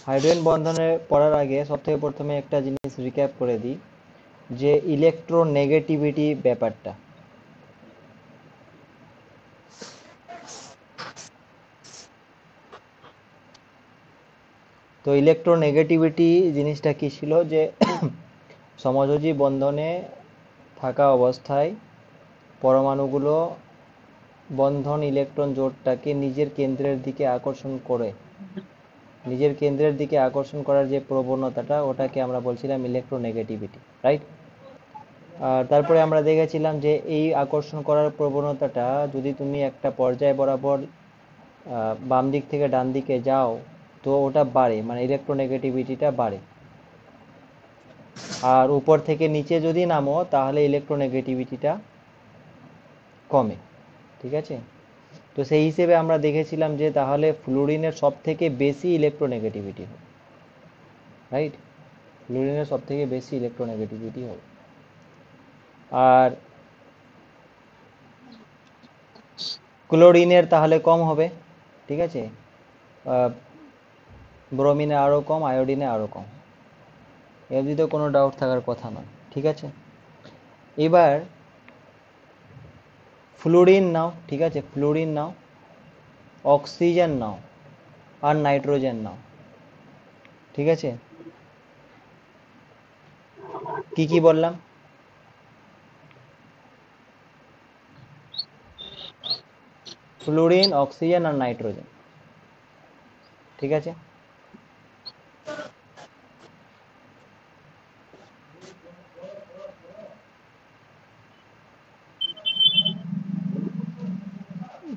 Hydrogen বন্ধনে পড়ার আগে সবথেকে প্রথমে একটা জিনিস রিক্যাপ করে দিই, যে ইলেকট্রোনেগেটিভিটি ব্যাপারটা। তো ইলেকট্রোনেগেটিভিটি জিনিসটা কি ছিল, যে সমযোজী বন্ধনে থাকা অবস্থায় পরমাণুগুলো বন্ধন ইলেকট্রন জোড়টাকে নিজের কেন্দ্রের দিকে আকর্ষণ করে, নিজের কেন্দ্রের দিকে আকর্ষণ করার যে প্রবণতাটা, ওটাকে আমরা বলছিলাম ইলেকট্রোনেগেটিভিটি, রাইট? আর তারপরে আমরা দেখেছিলাম যে এই আকর্ষণ করার প্রবণতাটা যদি তুমি একটা পর্যায় বরাবর বাম দিক থেকে ডান দিকে যাও, তো ওটা বাড়ে, মানে ইলেকট্রোনেগেটিভিটিটা বাড়ে। আর উপর থেকে নিচে যদি নামো তাহলে ইলেকট্রোনেগেটিভিটিটা কমে, ঠিক আছে? তো সেই হিসেবে আমরা দেখেছিলাম যে তাহলে ফ্লুরিনের সব থেকে বেশি ইলেকট্রোনেগেটিভিটি হবে, রাইট? ফ্লুরিনের সব থেকে বেশি ইলেকট্রোনেগেটিভিটি হবে। আর ক্লোরিনের তাহলে কম হবে, ঠিক আছে? ব্রোমিনে আরও কম, আয়োডিনে আরও কম। এর তো কোনো ডাউট থাকার কথা নয়, ঠিক আছে? এবার ফ্লুরিন নাও, ঠিক আছে? ফ্লুরিন নাও, অক্সিজেন নাও, আর নাইট্রোজেন নাও, ঠিক আছে? কি কি বললাম? ফ্লুরিন, অক্সিজেন আর নাইট্রোজেন, ঠিক আছে?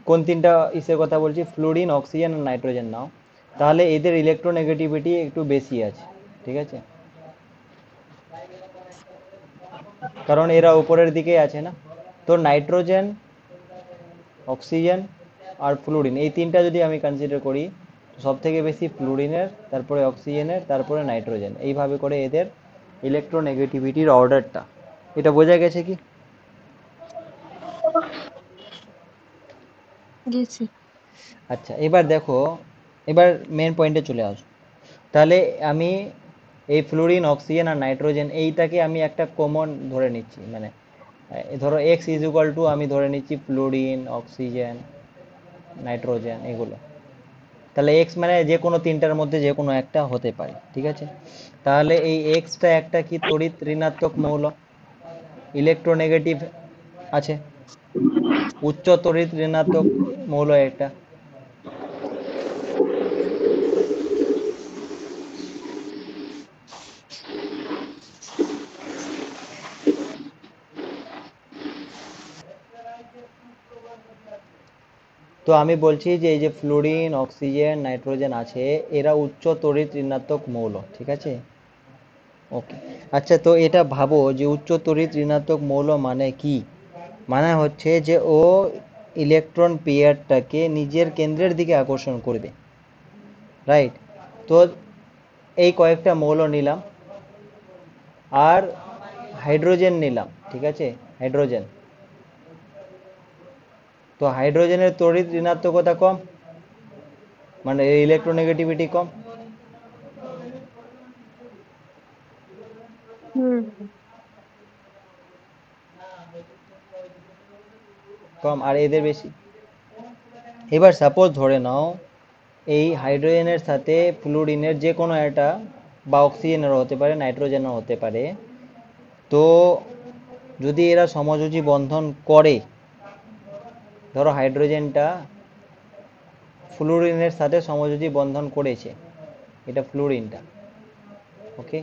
কোন তিনটা ইসের কথা বলছি? ফ্লুরিন, অক্সিজেন আর নাইট্রোজেন নাও, তাহলে এদের ইলেকট্রোনেগেটিভিটি একটু বেশি আছে, ঠিক আছে? কারণ এরা উপরের দিকে আছে না। তো নাইট্রোজেন, অক্সিজেন আর ফ্লুরিন, এই তিনটা যদি আমি কনসিডার করি, সব থেকে বেশি ফ্লুরিনের, তারপরে অক্সিজেনের, তারপরে নাইট্রোজেন, এইভাবে করে এদের ইলেকট্রোনেগেটিভিটির অর্ডারটা। এটা বোঝা গেছে কি? গেছে। আচ্ছা, এবার দেখো, এবার মেন পয়েন্টে চলে আসো। তাহলে আমি এই ফ্লুরিন, অক্সিজেন আর নাইট্রোজেন এইটাকে আমি একটা কমন ধরে নিচ্ছি, মানে ধরো এক্স ইজ ইকুয়াল টু, আমি ধরে নিচ্ছি ফ্লুরিন, অক্সিজেন, নাইট্রোজেন, এগুলো। তাহলে এক্স মানে যে কোনো তিনটার মধ্যে যে কোনো একটা হতে পারে, ঠিক আছে? তাহলে এই এক্সটা একটা কি তড়িৎ ঋণাত্মক মৌল, ইলেকট্রোনেগেটিভ আছে, উচ্চ তড়িৎ ঋণাত্মক মৌল একটা। তো আমি বলছি যে এই যে ফ্লুরিন, অক্সিজেন, নাইট্রোজেন আছে, এরা উচ্চ তড়িৎ ঋণাত্মক মৌল, ঠিক আছে? ওকে। আচ্ছা, তো এটা ভাবো যে উচ্চ তড়িৎ ঋণাত্মক মৌল মানে কি? মানে হচ্ছে যে ও ইলেকট্রন পেয়ারটাকে নিজের কেন্দ্রের দিকে আকর্ষণ করবে, রাইট? তো এই কয়েকটা মৌল নিলাম, আর হাইড্রোজেন নিলাম, ঠিক আছে? হাইড্রোজেন। তো হাইড্রোজেনের তড়িৎ ঋণাত্মকতা কম, মানে ইলেকট্রোনেগেটিভিটি কম, হুম। কম, আর এদের বেশি। এবার সাপোজ ধরে নাও এই হাইড্রোজেনের সাথে ফ্লুরিনের যে কোনো একটা, বা অক্সিজেনেরও হতে পারে, নাইট্রোজেনও হতে পারে, তো যদি এরা সমযোজী বন্ধন করে, ধরো হাইড্রোজেনটা ফ্লুরিনের সাথে সমযোজী বন্ধন করেছে, এটা ফ্লুরিনটা, ওকে?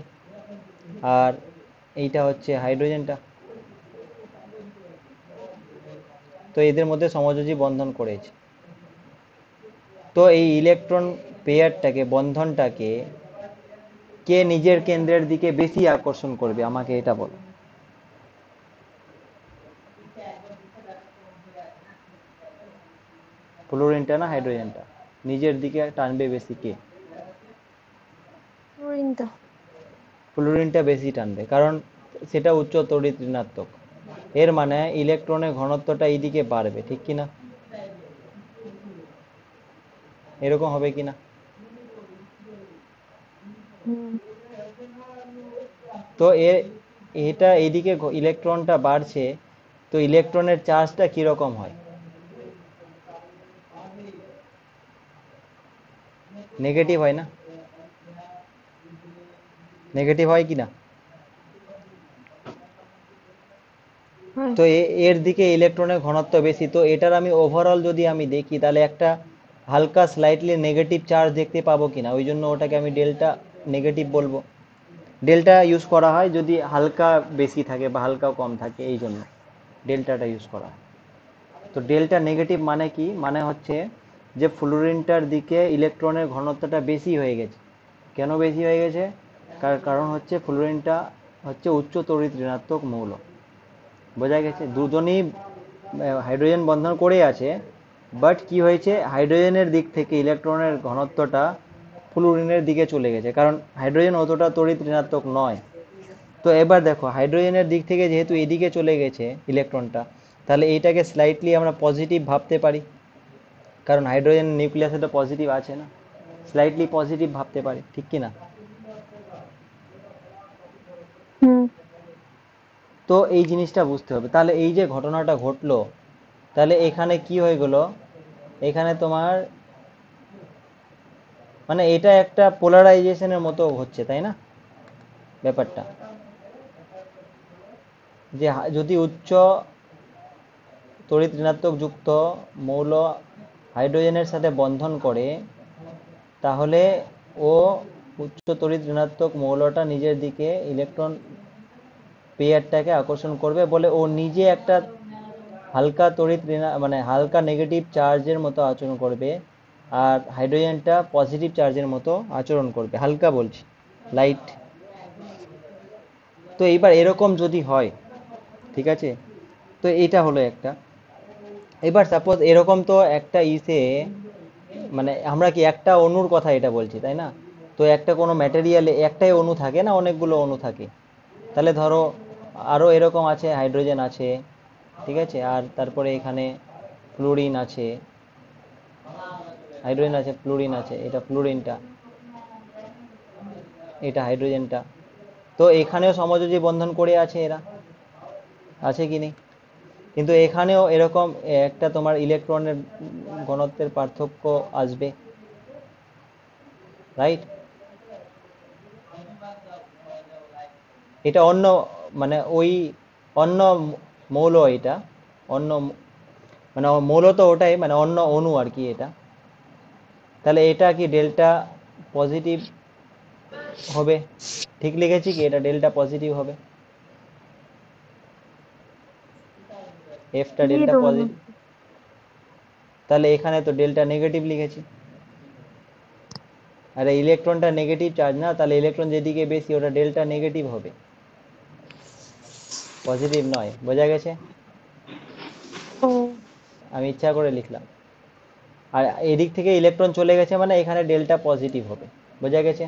আর এইটা হচ্ছে হাইড্রোজেনটা। তো এদের মধ্যে সমযোজী বন্ধন করেছে। তো এই ইলেকট্রন পেয়ারটাকে, বন্ধনটাকে কে নিজের কেন্দ্রের দিকে বেশি আকর্ষণ করবে, আমাকে এটা বলো। ফ্লুরিনটা না হাইড্রোজেনটা নিজের দিকে টানবে বেশি, কে? ফ্লোরিনটা। ফ্লুরিনটা বেশি টানবে, কারণ সেটা উচ্চ তড়িৎ ঋণাত্মক। এর মানে ইলেকট্রনের ঘনত্বটা এইদিকে বাড়বে, ঠিক কি না? এরকম হবে কি না? হুম। তো এটা এইদিকে ইলেকট্রনটা বাড়ছে, তো ইলেকট্রনের চার্জটা কিরকম হয়? নেগেটিভ হয় না? নেগেটিভ হয় কি না? হয়। তো এর দিকে ইলেকট্রনের ঘনত্ব বেশি, তো এটার আমি ওভারঅল যদি আমি দেখি তাহলে একটা হালকা স্লাইটলি নেগেটিভ চার্জ দেখতে পাবো কিনা, ওই জন্য ওটাকে আমি ডেল্টা নেগেটিভ বলবো। ডেল্টা ইউজ করা হয় যদি হালকা বেশি থাকে বা হালকা কম থাকে, এই জন্য ডেল্টাটা ইউজ করা হয়। তো ডেল্টা নেগেটিভ মানে কি? মানে হচ্ছে যে ফ্লুরিনটার দিকে ইলেকট্রনের ঘনত্বটা বেশি হয়ে গেছে। কেন বেশি হয়ে গেছে? কারণ হচ্ছে ফ্লুরিনটা হচ্ছে উচ্চ তড়িৎ ঋণাত্মক মৌল। বোঝা গেছে? দুজনই হাইড্রোজেন বন্ধন করে আছে, বাট কি হয়েছে, হাইড্রোজেনের দিক থেকে ইলেকট্রনের ঘনত্বটা ফ্লুরিনের দিকে চলে গেছে, কারণ হাইড্রোজেন অতটা তড়িৎ ঋণাত্মক নয়। তো এবার দেখো, হাইড্রোজেনের দিক থেকে যেহেতু এদিকে চলে গেছে ইলেকট্রনটা, তাহলে এইটাকে স্লাইটলি আমরা পজিটিভ ভাবতে পারি, কারণ হাইড্রোজেন নিউক্লিয়াসে তো পজিটিভ আছে না, স্লাইটলি পজিটিভ ভাবতে পারি, ঠিক কি না? হুম। তো এই জিনিসটা বুঝতে হবে। তাহলে এই যে ঘটনাটা ঘটলো, তাহলে এখানে কি হয়ে গেল, এখানে তোমার মানে এটা একটা পোলারাইজেশনের মতো হচ্ছে, তাই না ব্যাপারটা? যে যদি উচ্চ তড়িৎ ঋণাত্মক যুক্ত মৌল হাইড্রোজেনের সাথে বন্ধন করে, তাহলে ও উচ্চ তড়িৎ ঋণাত্মক মৌলটা নিজের দিকে ইলেকট্রন পেয়ারটাকে আকর্ষণ করবে বলে ও নিজে একটা হালকা তড়িৎ মানে হালকা নেগেটিভ চার্জের মতো আচরণ করবে, আর হাইড্রোজেনটা পজিটিভ চার্জের মতো আচরণ করবে, হালকা বলছি, লাইট। তো এইবার এরকম যদি হয়, ঠিক আছে, তো এইটা হলো একটা। এবার সাপোজ এরকম, তো একটা ইসে মানে আমরা কি একটা অণুর কথা এটা বলছি, তাই না? তো একটা কোনো ম্যাটেরিয়ালে একটাই অণু থাকে না, অনেকগুলো অণু থাকে। তাহলে ধরো আরো এরকম আছে, হাইড্রোজেন আছে, ঠিক আছে, আর তারপরে এখানে ফ্লুরিন আছে, হাইড্রোজেন আছে, ফ্লুরিন আছে, এটা ফ্লুরিনটা, এটা হাইড্রোজেনটা। তো এখানেও সমযোজী বন্ধন করে আছে এরা, আছে কি নেই? কিন্তু এখানেও এরকম একটা তোমার ইলেকট্রনের ঘনত্বের পার্থক্য আসবে, রাইট? এটা অন্য মানে ওই অন্য মৌল, এটা অন্য মানে মৌল তো ওটাই, মানে অন্য অণু আর কি এটা। তাহলে এটা কি ডেল্টা পজিটিভ হবে? ঠিক লিখেছি কি, এটা ডেল্টা পজিটিভ হবে, এফটা দিয়ে ডেল্টা দেবো না। পজিটিভ। তাহলে এখানে তো ডেল্টা নেগেটিভ লিখেছি, আর ইলেকট্রনটা নেগেটিভ চার্জ না, তাহলে ইলেকট্রন যেদিকে বেশি ওটা ডেল্টা নেগেটিভ হবে, পজিটিভ নয়। বোঝা গেছে? ও। আমি ইচ্ছা করে লিখলাম। আর এদিক থেকে ইলেকট্রন চলে গেছে মানে এখানে ডেল্টা পজিটিভ হবে। বোঝা গেছে?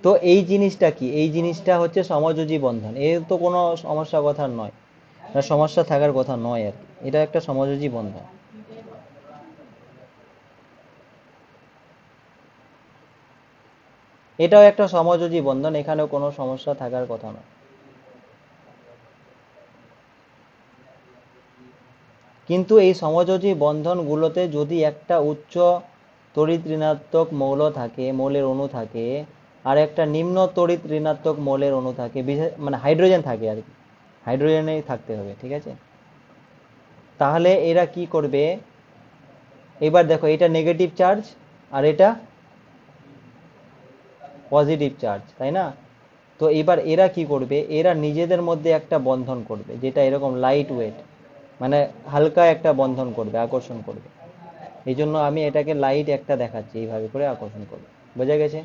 তো এই জিনিসটা কি, এই জিনিসটা হচ্ছে সমযোজী বন্ধন, এর তো কোনো সমস্যা কথা নয়, না সমস্যা থাকার কথা নয় আর কি। এটা একটা সমযোজী বন্ধন, এটাও একটা সমযোজী বন্ধন, এখানেও কোনো সমস্যা থাকার কথা নয়। কিন্তু এই সমযোজী বন্ধনগুলোতে যদি একটা উচ্চ তড়িৎ ঋণাত্মক মৌল থাকে, মৌলের অণু থাকে, আর একটা নিম্ন তড়িৎ ঋণাত্মক মৌলের অণু থাকে, বিশেষ মানে হাইড্রোজেন থাকে আর কি, হাইড্রোজেনেই থাকতে হবে, ঠিক আছে? তাহলে এরা কি করবে, এবার দেখো এটা নেগেটিভ চার্জ আর এটা পজিটিভ চার্জ, তাই না? তো এবার এরা কি করবে, এরা নিজেদের মধ্যে একটা বন্ধন করবে, যেটা এরকম লাইট ওয়েট, মানে হালকা একটা বন্ধন করবে, আকর্ষণ করবে। এই জন্য আমি এটাকে লাইট একটা দেখাচ্ছি, এইভাবে করে আকর্ষণ করবে। বোঝা গেছে?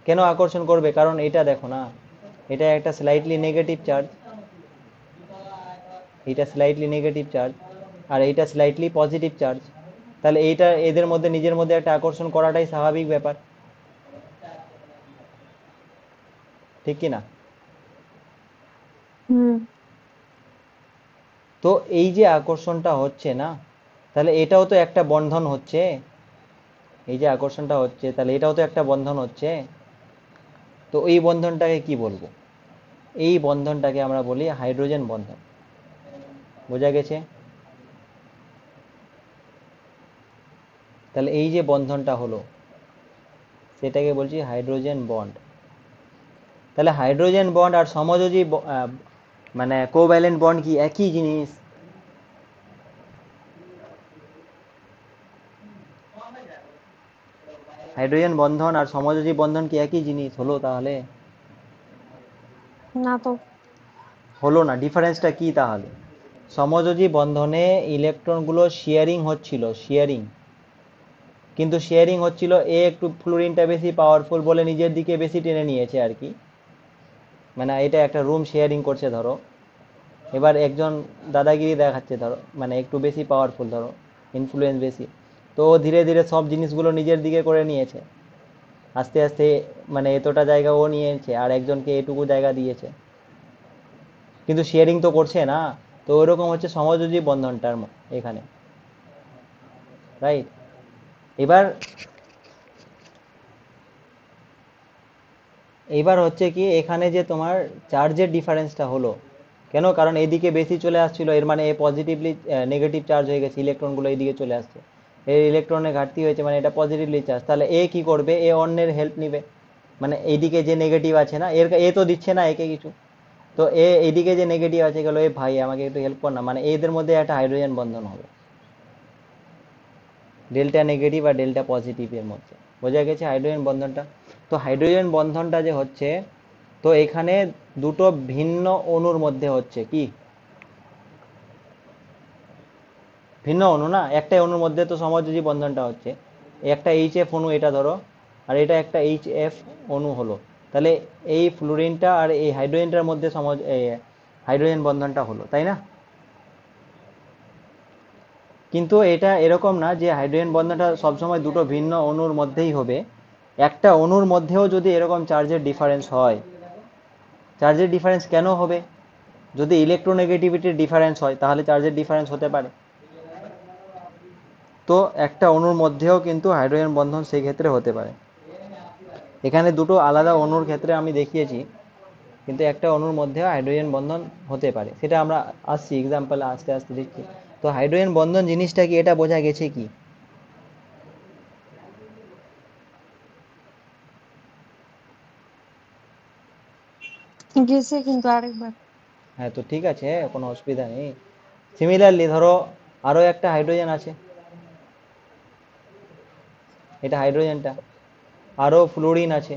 কেন আকর্ষণ করবে? কারণ এটা দেখো না, এটা একটা স্লাইটলি নেগেটিভ চার্জ, এটা স্লাইটলি নেগেটিভ চার্জ, আর এইটা স্লাইটলি পজিটিভ চার্জ। তাহলে এইটা এদের মধ্যে নিজের মধ্যে একটা আকর্ষণ করাটাই স্বাভাবিক ব্যাপার, ঠিক কি না? হুম। তো এই যে আকর্ষণটা হচ্ছে না, তাহলে এটাও তো একটা বন্ধন হচ্ছে, এই যে আকর্ষণটা হচ্ছে, তাহলে এটাও তো একটা বন্ধন হচ্ছে। তো এই বন্ধনটাকে কি বলবো? এই বন্ধনটাকে আমরা বলি হাইড্রোজেন বন্ধন। বোঝা গেছে? তাহলে এই যে বন্ধনটা হলো সেটাকে বলছি হাইড্রোজেন বন্ড। তাহলে হাইড্রোজেন বন্ড আর সমযোজী মানে কোভ্যালেন্ট বন্ড কি একই জিনিস? হাইড্রোজেন বন্ধন আর সমযোজী বন্ধন কি একই জিনিস হলো তাহলে? না তো। হলো না। ডিফারেন্সটা কি তাহলে? সমযোজী বন্ধনে ইলেকট্রনগুলো শেয়ারিং হচ্ছিল, শেয়ারিং, কিন্তু শেয়ারিং হচ্ছিল এ একটু ফ্লুরিনটা বেশি পাওয়ারফুল বলে নিজের দিকে বেশি টেনে নিয়েছে আর কি। মানে এটা একটা রুম শেয়ারিং করছে ধরো, এবার একজন দাদাগিরি দেখাচ্ছে ধরো, মানে একটু বেশি পাওয়ারফুল ধরো, ইনফ্লুয়েন্স বেশি, তো ও ধীরে ধীরে সব জিনিসগুলো নিজের দিকে করে নিয়েছে আস্তে আস্তে। মানে এতটা জায়গা ও নিয়েছে আর একজনকে এটুকু জায়গা দিয়েছে, কিন্তু শেয়ারিং তো করছে না। তো ওইরকম হচ্ছে সমযোজী বন্ধনটার এখানে, রাইট? এবার এইবার হচ্ছে কি এখানে যে তোমার চার্জের ডিফারেন্সটা হলো কেন? কারণ এদিকে বেশি চলে আসছিল, এর মানে এ পজিটিভলি নেগেটিভ চার্জ হয়ে গেছে, ইলেকট্রনগুলো এইদিকে চলে আসছে, এই ইলেকট্রনের ঘাটতি হয়েছে, মানে এটা পজিটিভলি চার্জ। তাহলে এ কি করবে? এ অন্যের হেল্প নিবে, মানে এইদিকে যে নেগেটিভ আছে না, এ তো দিচ্ছে না একে কিছু, তো এইদিকে যে নেগেটিভ আছে গেলো, এ ভাই আমাকে একটু হেল্প কর না, মানে এদের মধ্যে একটা হাইড্রোজেন বন্ধন হবে, ডেল্টা নেগেটিভ আর ডেল্টা পজিটিভের মধ্যে। বোঝা গেছে হাইড্রোজেন বন্ধনটা? তো হাইড্রোজেন বন্ধনটা যে হচ্ছে, তো এখানে দুটো ভিন্ন অণুর মধ্যে হচ্ছে কি, ভিন্ন অণু না, একটাই অণুর মধ্যে তো সমযোজী বন্ধনটা হচ্ছে। একটা এইচ এফ অণু এটা ধরো, আর এটা একটা এইচ এফ অণু হলো, তাহলে এই ফ্লুরিনটা আর এই হাইড্রোজেনটার মধ্যে হাইড্রোজেন বন্ধনটা হলো, তাই না? কিন্তু এটা এরকম না যে হাইড্রোজেন বন্ধনটা সবসময় দুটো ভিন্ন অণুর মধ্যেই হবে। একটা অণুর মধ্যেও যদি এরকম চার্জের ডিফারেন্স হয়, চার্জের ডিফারেন্স কেন হবে? যদি ইলেকট্রোনেগেটিভিটির ডিফারেন্স হয় তাহলে চার্জের ডিফারেন্স হতে পারে। তো একটা অণুর মধ্যেও কিন্তু হাইড্রোজেন বন্ধন সেই ক্ষেত্রে হতে পারে। এখানে দুটো আলাদা অণুর ক্ষেত্রে আমি দেখিয়েছি, কিন্তু একটা অণুর মধ্যেও হাইড্রোজেন বন্ধন হতে পারে, সেটা আমরা আসছি এক্সাম্পল আস্তে আস্তে দিচ্ছি। তো হাইড্রোজেন বন্ধন জিনিসটা কি, এটা বোঝা গেছে কি? গেছে কিন্তু আরেকবার। হ্যাঁ, তো ঠিক আছে, কোনো অসুবিধা নেই। সিমিলারলি ধরো আরো একটা হাইড্রোজেন আছে, এটা হাইড্রোজেনটা, আরো ফ্লুরিন আছে,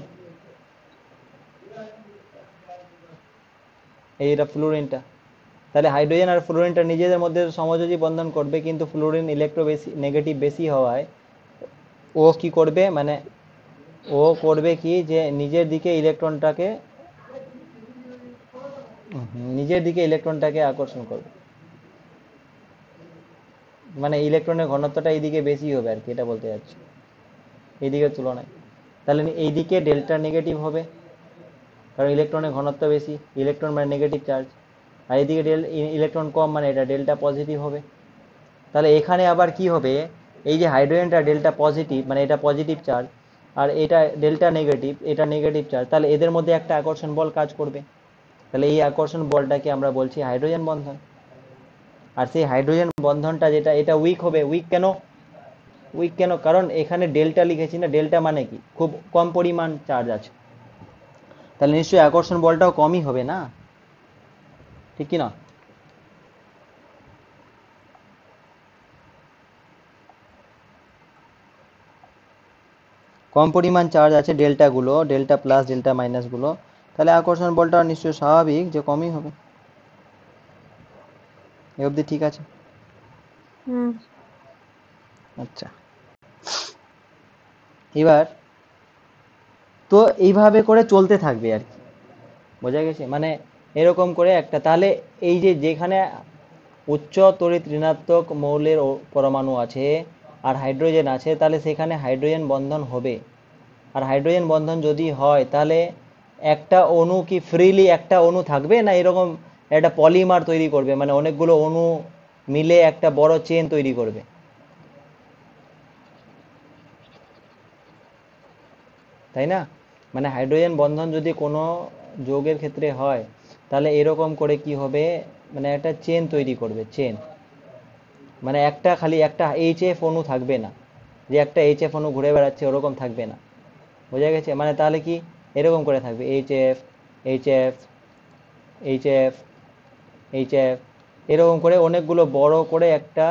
এইটা ফ্লুরিনটা। তাহলে হাইড্রোজেন আর ফ্লুরিনটা নিজেদের মধ্যে সমযোজী বন্ধন করবে, কিন্তু ফ্লুরিন ইলেকট্রো বেশি নেগেটিভ বেশি হওয়ায় ও কি করবে, মানে ও করবে কি যে নিজের দিকে ইলেকট্রনটাকে আকর্ষণ করবে, মানে ইলেকট্রনের ঘনত্বটা এইদিকে বেশি হবে আর কি, এটা বলতে যাচ্ছি, এইদিকের তুলনায়। তাহলে এইদিকে ডেল্টা নেগেটিভ হবে, কারণ ইলেকট্রনের ঘনত্ব বেশি, ইলেকট্রন মানে নেগেটিভ চার্জ, আর এইদিকে ইলেকট্রন কম, মানে এটা ডেল্টা পজিটিভ হবে। তাহলে এখানে আবার কি হবে, এই যে হাইড্রোজেনটা ডেল্টা পজিটিভ, মানে এটা পজিটিভ চার্জ, আর এটা ডেল্টা নেগেটিভ, এটা নেগেটিভ চার্জ, তাহলে এদের মধ্যে একটা আকর্ষণ বল কাজ করবে। তাহলে এই আকর্ষণ বলটাকে আমরা বলছি হাইড্রোজেন বন্ধন। আর সেই হাইড্রোজেন বন্ধনটা যেটা, এটা উইক হবে। উইক কেন? উইক কেন? কারণ এখানে ডেল্টা লিখেছি না, ডেল্টা মানে কি, খুব কম পরিমাণ চার্জ আছে, তাহলে নিশ্চয়ই আকর্ষণ বলটাও কমই হবে না, ঠিক কি না? কম পরিমাণ চার্জ আছে ডেল্টাগুলো, ডেল্টা প্লাস ডেল্টা মাইনাসগুলো, তাহলে আকর্ষণ বলটা নিশ্চয়ই স্বাভাবিক যে কমই হবে। এ অবধি ঠিক আছে? হুম। আচ্ছা, এবার তো এইভাবে করে চলতে থাকবে আর কি, বোঝা গেছে? মানে এরকম করে একটা, তাহলে এই যে যেখানে উচ্চ তড়িৎ ঋণাত্মক মৌলের পরমাণু আছে আর হাইড্রোজেন আছে, তাহলে সেখানে হাইড্রোজেন বন্ধন হবে। আর হাইড্রোজেন বন্ধন যদি হয়, তাহলে একটা অণু কি ফ্রিলি একটা অণু থাকবে, না এরকম একটা পলিমার তৈরি করবে, মানে অনেকগুলো অণু মিলে একটা বড় চেন তৈরি করবে? তাই না? মানে হাইড্রোজেন বন্ধন যদি কোনো যৌগের ক্ষেত্রে হয়, তাহলে এরকম করে কি হবে, মানে একটা চেন তৈরি করবে, চেন। মানে খালি একটা এইচএফ অণু থাকবে না, যে একটা এইচএফ অণু ঘুরে বেড়াচ্ছে ওরকম থাকবে না। বোঝা গেছে? মানে তাহলে কি এরকম করে থাকবে, এইচএফ, এইচএফ, এইচএফ, এইচএফ, এরকম করে অনেকগুলো বড় করে একটা,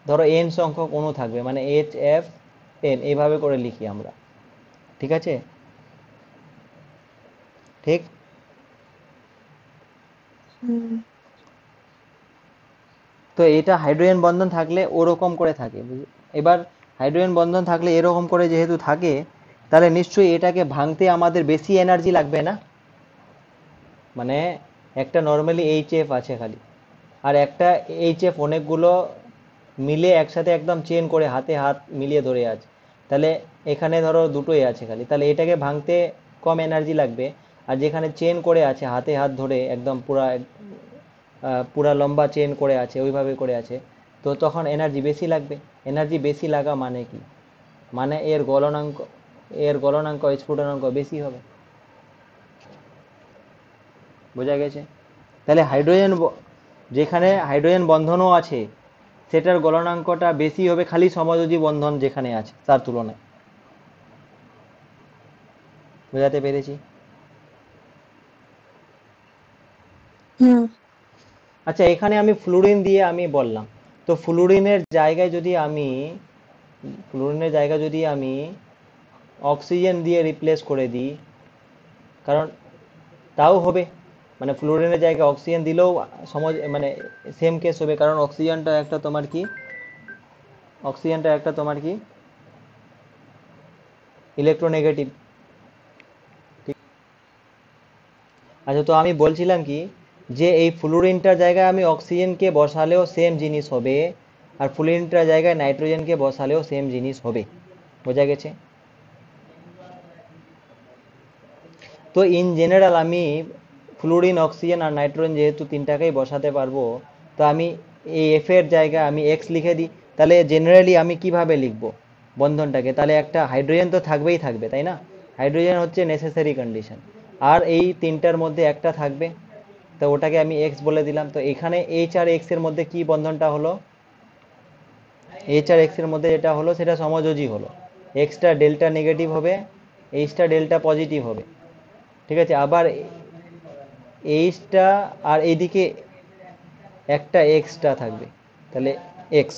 ধরো এন সংখ্যক অণু থাকবে, মানে HF, N, এইভাবে করে লিখি আমরা। ঠিক আছে? ঠিক। হুম তো এটা হাইড্রোজেন বন্ধন থাকলে ওরকম করে থাকে, এবার হাইড্রোজেন বন্ধন থাকলে এরকম করে যেহেতু থাকে, তাহলে নিশ্চয়ই এটাকে ভাঙতে আমাদের বেশি এনার্জি লাগবে না? মানে একটা নর্মালি এইচএফ আছে খালি, আর একটা এইচএফ অনেকগুলো মিলে একসাথে একদম চেন করে হাতে হাত মিলিয়ে ধরে আছে, তাহলে এখানে ধরো দুটোই আছে খালি, তাহলে এটাকে ভাঙতে কম এনার্জি লাগবে। আর যেখানে চেন করে আছে হাতে হাত ধরে একদম পুরা লম্বা চেন করে আছে, ওইভাবে করে আছে, তো তখন এনার্জি বেশি লাগবে। এনার্জি বেশি লাগা মানে কি, মানে এর গলনাঙ্ক স্ফুটনাঙ্ক বেশি হবে। বোঝা গেছে? তাহলে যেখানে হাইড্রোজেন বন্ধনও আছে, সেটার গলনাঙ্কটা বেশি হবে খালি সমযোজী বন্ধন যেখানে আছে তার তুলনায়। বোঝাতে পেরেছি? হুম আচ্ছা, এখানে আমি ফ্লুরিন দিয়ে আমি বললাম, তো ফ্লুরিনের জায়গায় যদি আমি অক্সিজেন দিয়ে রিপ্লেস করে দিই, কারণ তাও হবে, মানে ফ্লুরিনের জায়গায় অক্সিজেন দিলেও মানে সেম কেস হবে, কারণ অক্সিজেনটা একটা তোমার কি ইলেকট্রোনেগেটিভ। ঠিক। আচ্ছা, তো আমি বলছিলাম কি, যে এই ফ্লুরিনটার জায়গায় আমি অক্সিজেনকে বসালেও সেম জিনিস হবে, আর ফ্লুরিনটার জায়গায় নাইট্রোজেনকে বসালেও সেম জিনিস হবে। বোঝা গেছে? তো ইন জেনারেল আমি ফ্লুরিন, অক্সিজেন আর নাইট্রোজেন যেহেতু তিনটাকেই বসাতে পারবো, তো আমি এই এফ এর জায়গায় আমি এক্স লিখে দিই। তাহলে জেনারেলি আমি কিভাবে লিখবো বন্ধনটাকে, তাহলে একটা হাইড্রোজেন তো থাকবেই থাকবে, তাই না? হাইড্রোজেন হচ্ছে নেসেসারি কন্ডিশন, আর এই তিনটার মধ্যে একটা থাকবে, তো ওটাকে আমি এক্স বলে দিলাম। তো এখানে এইচ আর এক্স এর মধ্যে কি বন্ধনটা হলো, এইচ আর এক্স এর মধ্যে যেটা হলো সেটা সমযোজী হলো। এক্সটা ডেল্টা নেগেটিভ হবে, এইচটা ডেল্টা পজিটিভ হবে। ঠিক আছে? আবার এইচটা, আর এইদিকে একটা এক্সটা থাকবে, তাহলে এক্স,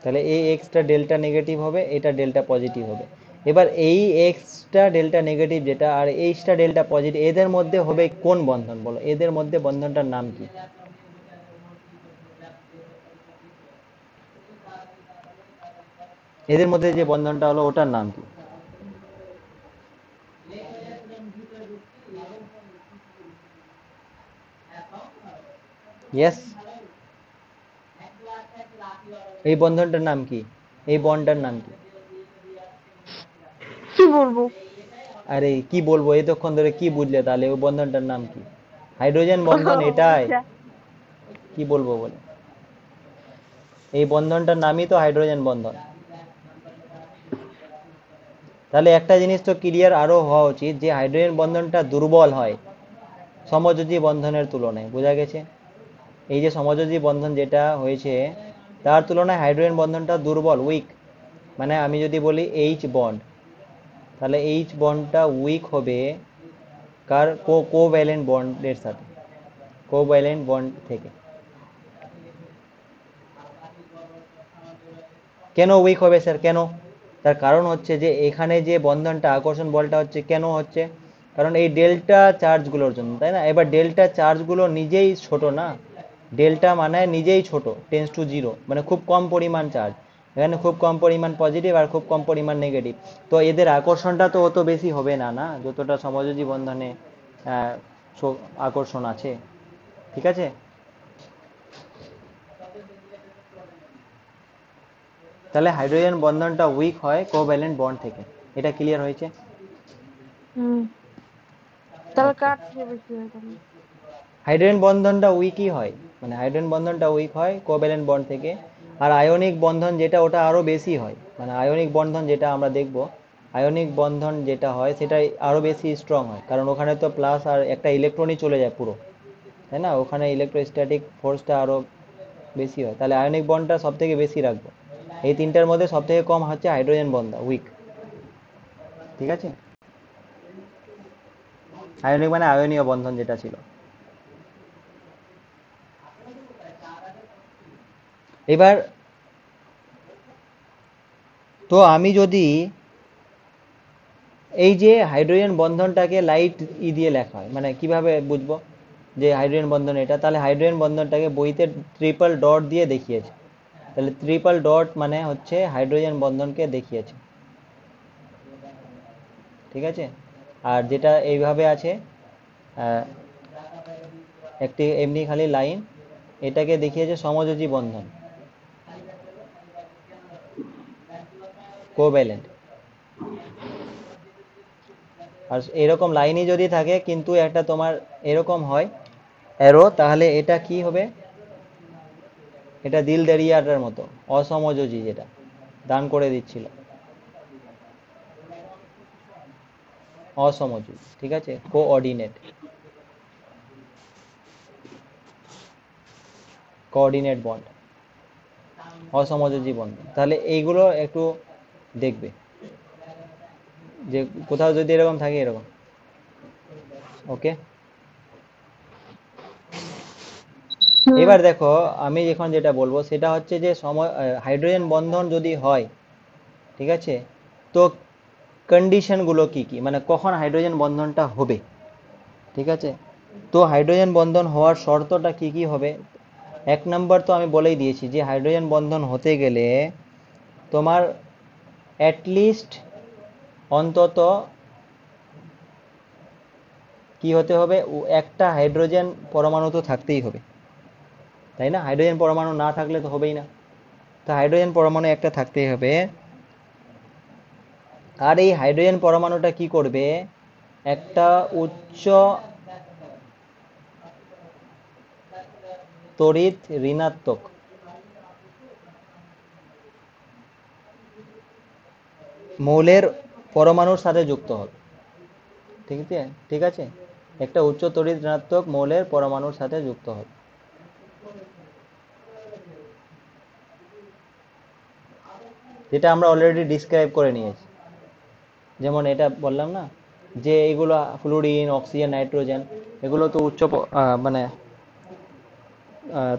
তাহলে এই এক্সটা ডেল্টা নেগেটিভ হবে, এটা ডেল্টা পজিটিভ হবে। এবার এই এক্সটা ডেল্টা নেগেটিভ যেটা আর এইচটা ডেল্টা পজিটিভ, এদের মধ্যে হবে কোন বন্ধন বলো, এদের মধ্যে বন্ধনটার নাম কি? এদের মধ্যে যে বন্ধনটা হলো ওটার নাম কি? ইয়েস, এই বন্ধনটার নাম কি, এই বন্ডটার নাম কি? কি বলবো? আরে কি বলবো, এতক্ষণ ধরে কি বুঝলে তাহলে, ওই বন্ধনটার নাম কি? হাইড্রোজেন বন্ধন এটাই, কি বলবো বলে, এই বন্ধনটার নামই তো হাইড্রোজেন বন্ধন। তাহলে একটা জিনিস তো ক্লিয়ার আরো হওয়া উচিত, যে হাইড্রোজেন বন্ধনটা দুর্বল হয় সমযোজী বন্ধনের তুলনায়। বোঝা গেছে? এই যে সমযোজী বন্ধন যেটা হয়েছে, তার তুলনায় হাইড্রোজেন বন্ধনটা দুর্বল, উইক। মানে আমি যদি বলি এইচ বন্ড, তাহলে এইচ বন্ডটা উইক হবে কার, কোভ্যালেন্ট বন্ডের সাথে, কোভ্যালেন্ট বন্ড থেকে। কেন উইক হবে স্যার, কেন? তার কারণ হচ্ছে যে এখানে যে বন্ধনটা, আকর্ষণ বলটা হচ্ছে কেন হচ্ছে, কারণ এই ডেল্টা চার্জগুলোর জন্য, তাই না? এবার ডেল্টা চার্জগুলো নিজেই ছোট না, ডেল্টা মানে নিজেই ছোট, টেন্স টু জিরো, মানে খুব কম পরিমাণ চার্জ, এখানে খুব কম পরিমাণ পজিটিভ আর খুব কম পরিমাণ নেগেটিভ। তো এদের আকর্ষণটা তো অত বেশি হবে না, না যতটা সমযোজী বন্ধনে আকর্ষণ আছে। ঠিক আছে? তাহলে হাইড্রোজেন বন্ধনটা উইক হয় কোভ্যালেন্ট বন্ড থেকে। এটা ক্লিয়ার হয়েছে? হুম তাহলে ওকে। কার থেকে বেশি হয় তাহলে? হাইড্রোজেন বন্ধনটা উইকই হয়, মানে হাইড্রোজেন বন্ধনটা উইক হয় কোভ্যালেন্ট বন্ড থেকে। আর আয়নিক বন্ধন যেটা, ওটা আরো বেশি হয়, মানে আয়নিক বন্ধন যেটা আমরা দেখব, আয়নিক বন্ধন যেটা হয় সেটা আরো বেশি স্ট্রং হয়, কারণ ওখানে তো প্লাস আর একটা ইলেকট্রনই চলে যায় পুরো, তাই না? ওখানে ইলেকট্রোস্ট্যাটিক ফোর্সটা আরো বেশি হয়, তাহলে আয়নিক বন্ডটা সব থেকে বেশি রাখবো। এই তিনটার মধ্যে সব থেকে কম হচ্ছে হাইড্রোজেন বন্ড, উইক। ঠিক আছে, আয়নিক মানে আয়নীয় বন্ধন যেটা ছিল। এবার তো আমি যদি এই যে হাইড্রোজেন বন্ধনটাকে লাইট দিয়ে লেখা হয়, মানে কিভাবে বুঝবো যে হাইড্রোজেন বন্ধন এটা? তাহলে হাইড্রোজেন বন্ধনটাকে বইতে ট্রিপল ডট দিয়ে দেখিয়েছে, তাহলে ট্রিপল ডট মানে হচ্ছে হাইড্রোজেন বন্ধনকে দেখিয়েছে। ঠিক আছে, আর যেটা এইভাবে আছে আহ, একটি এমনি খালি লাইন, এটাকে দেখিয়েছে সমযোজী বন্ধন, কোভ্যালেন্ট। আর এরকম লাইনই যদি থাকে কিন্তু একটা তোমার এরকম হয় অ্যারো, তাহলে এটা কি হবে? এটা দিল দেরিয়াটার মতো অসমযোজী, যেটা দান করে দিচ্ছিল, অসমযোজী। ঠিক আছে, কোঅর্ডিনেট, কোঅর্ডিনেট বন্ড, অসমযোজী বন্ধন। তাহলে এইগুলো একটু দেখবে যে কোথাও যদি এরকম থাকে এরকম। ওকে, হুম এবার দেখো আমি এখন যেটা বলবো সেটা হচ্ছে যে সময় হাইড্রোজেন বন্ধন যদি হয়, ঠিক আছে, তো কন্ডিশনগুলো কি কি, মানে কখন হাইড্রোজেন বন্ধনটা হবে। ঠিক আছে, তো হাইড্রোজেন বন্ধন হওয়ার শর্তটা কি কি হবে? এক নম্বর তো আমি বলেই দিয়েছি যে হাইড্রোজেন বন্ধন হতে গেলে তোমার অ্যাটলিস্ট অন্তত কি হতে হবে, একটা হাইড্রোজেন পরমাণু তো থাকতেই হবে, তাই না? হাইড্রোজেন পরমাণু না থাকলে তো হবেই না, তো হাইড্রোজেন পরমাণু একটা থাকতেই হবে। আর এই হাইড্রোজেন পরমাণুটা কি করবে, একটা উচ্চ তড়িৎ ঋণাত্মক মৌলের পরমাণুর সাথে যুক্ত হবে। ঠিক আছে, ঠিক আছে, একটা উচ্চ তড়িৎ ঋণাত্মক মৌলের পরমাণুর সাথে যুক্ত হবে। যেটা আমরা অলরেডি ডিসক্রাইব করে নিয়েছি, যেমন এটা বললাম না যে এগুলো ফ্লুরিন, অক্সিজেন, নাইট্রোজেন, এগুলো তো উচ্চ মানে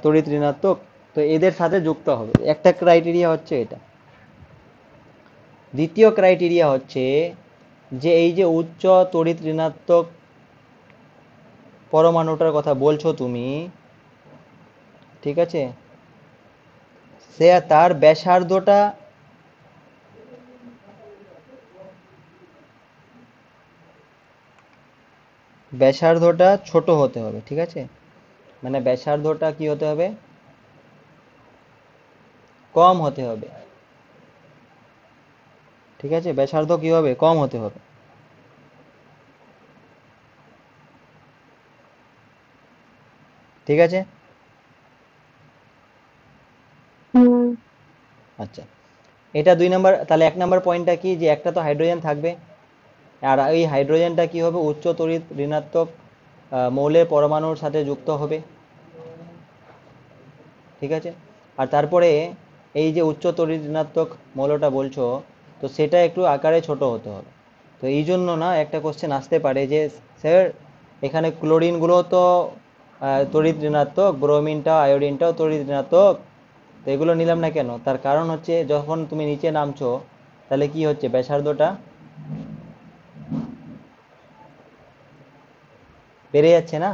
তড়িৎ ঋণাত্মক, তো এদের সাথে যুক্ত হবে। একটা ক্রাইটেরিয়া হচ্ছে এটা। দ্বিতীয় ক্রাইটেরিয়া হচ্ছে যে এই যে উচ্চ তড়িৎ ঋণাত্মক পরমাণুটার কথা বলছো তুমি, ঠিক আছে, সে তার ব্যাসার্ধটা ব্যাসার্ধটা ছোট হতে হবে। ঠিক আছে, মানে ব্যাসার্ধটা কি হতে হবে, কম হতে হবে। ঠিক আছে, ব্যাসার্ধ কি হবে, কম হতে হবে। ঠিক আছে, হুম আচ্ছা, এটা দুই নম্বর। তাহলে এক নম্বর পয়েন্টটা কি, যে একটা তো হাইড্রোজেন থাকবে, আর এই হাইড্রোজেনটা কি হবে, উচ্চ তড়িৎ ঋণাত্মক মৌলের পরমাণুর সাথে যুক্ত হবে। ঠিক আছে, আর তারপরে এই যে উচ্চ তড়িৎ ঋণাত্মক মৌলটা বলছো, তো সেটা একটু আকারে ছোট হতে হবে। তো এই জন্য না একটা কোশ্চেন আসতে পারে যে স্যার এখানে ক্লোরিনগুলো তো তড়িৎ ঋণাত্মক, ব্রোমিনটা আয়োডিনটাও তড়িৎ ঋণাত্মক, তো এগুলো নিলাম না কেন? তার কারণ হচ্ছে যখন তুমি নিচে নামছো তাহলে কি হচ্ছে, ব্যাসার্ধটা বেড়ে যাচ্ছে না?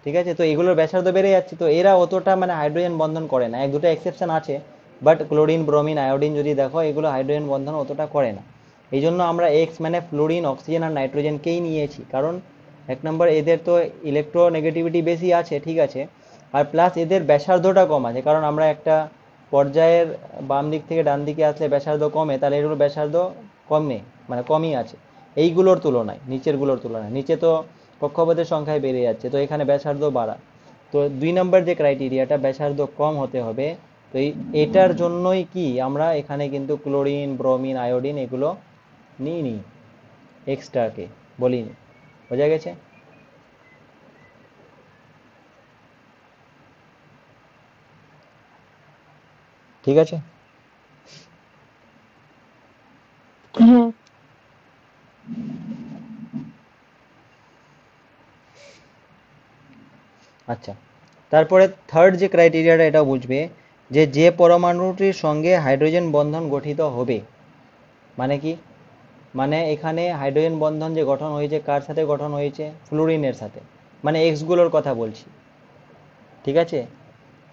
ঠিক আছে, তো এগুলোর ব্যাসার্ধ বেড়ে যাচ্ছে, তো এরা অতটা মানে হাইড্রোজেন বন্ধন করে না। এক দুটো এক্সেপশন আছে, বাট ক্লোরিন, ব্রোমিন, আয়োডিন যদি দেখো, এগুলো হাইড্রোজেন বন্ধন অতটা করে না। এই জন্য আমরা এক্স মানে ফ্লোরিন, অক্সিজেন আর নাইট্রোজেনকেই নিয়েছি, কারণ এক নম্বর এদের তো ইলেকট্রোনেগেটিভিটি বেশি আছে, ঠিক আছে, আর প্লাস এদের ব্যাসার্ধটা কম আছে, কারণ আমরা একটা পর্যায়ের বাম দিক থেকে ডান দিকে আসলে ব্যাসার্ধ কমে, তাহলে এগুলোর ব্যাসার্ধ কমে, মানে কমই আছে এইগুলোর তুলনায়, নিচেরগুলোর তুলনায়। নিচে তো কক্ষপথের সংখ্যায় বেড়ে যাচ্ছে, তো এখানে ব্যাসার্ধ বাড়া। তো দুই নম্বর যে ক্রাইটেরিয়াটা, ব্যাসার্ধ কম হতে হবে, তো এটার জন্যই কি আমরা এখানে কিন্তু ক্লোরিন, ব্রোমিন, আয়োডিন এগুলো নিইনি, এক্সট্রাকে বলিনি। বোঝা গেছে? ঠিক আছে। হ্যাঁ। আচ্ছা, তারপরে থার্ড যে ক্রাইটেরিয়াটা, এটা বুঝবে যে যে পরমাণুটির সঙ্গে হাইড্রোজেন বন্ধন গঠিত হবে, মানে কি, মানে এখানে হাইড্রোজেন বন্ধন যে গঠন হয়েছে কার সাথে গঠন হয়েছে? ফ্লুরিনের সাথে, মানে এক্সগুলোর কথা বলছি। ঠিক আছে,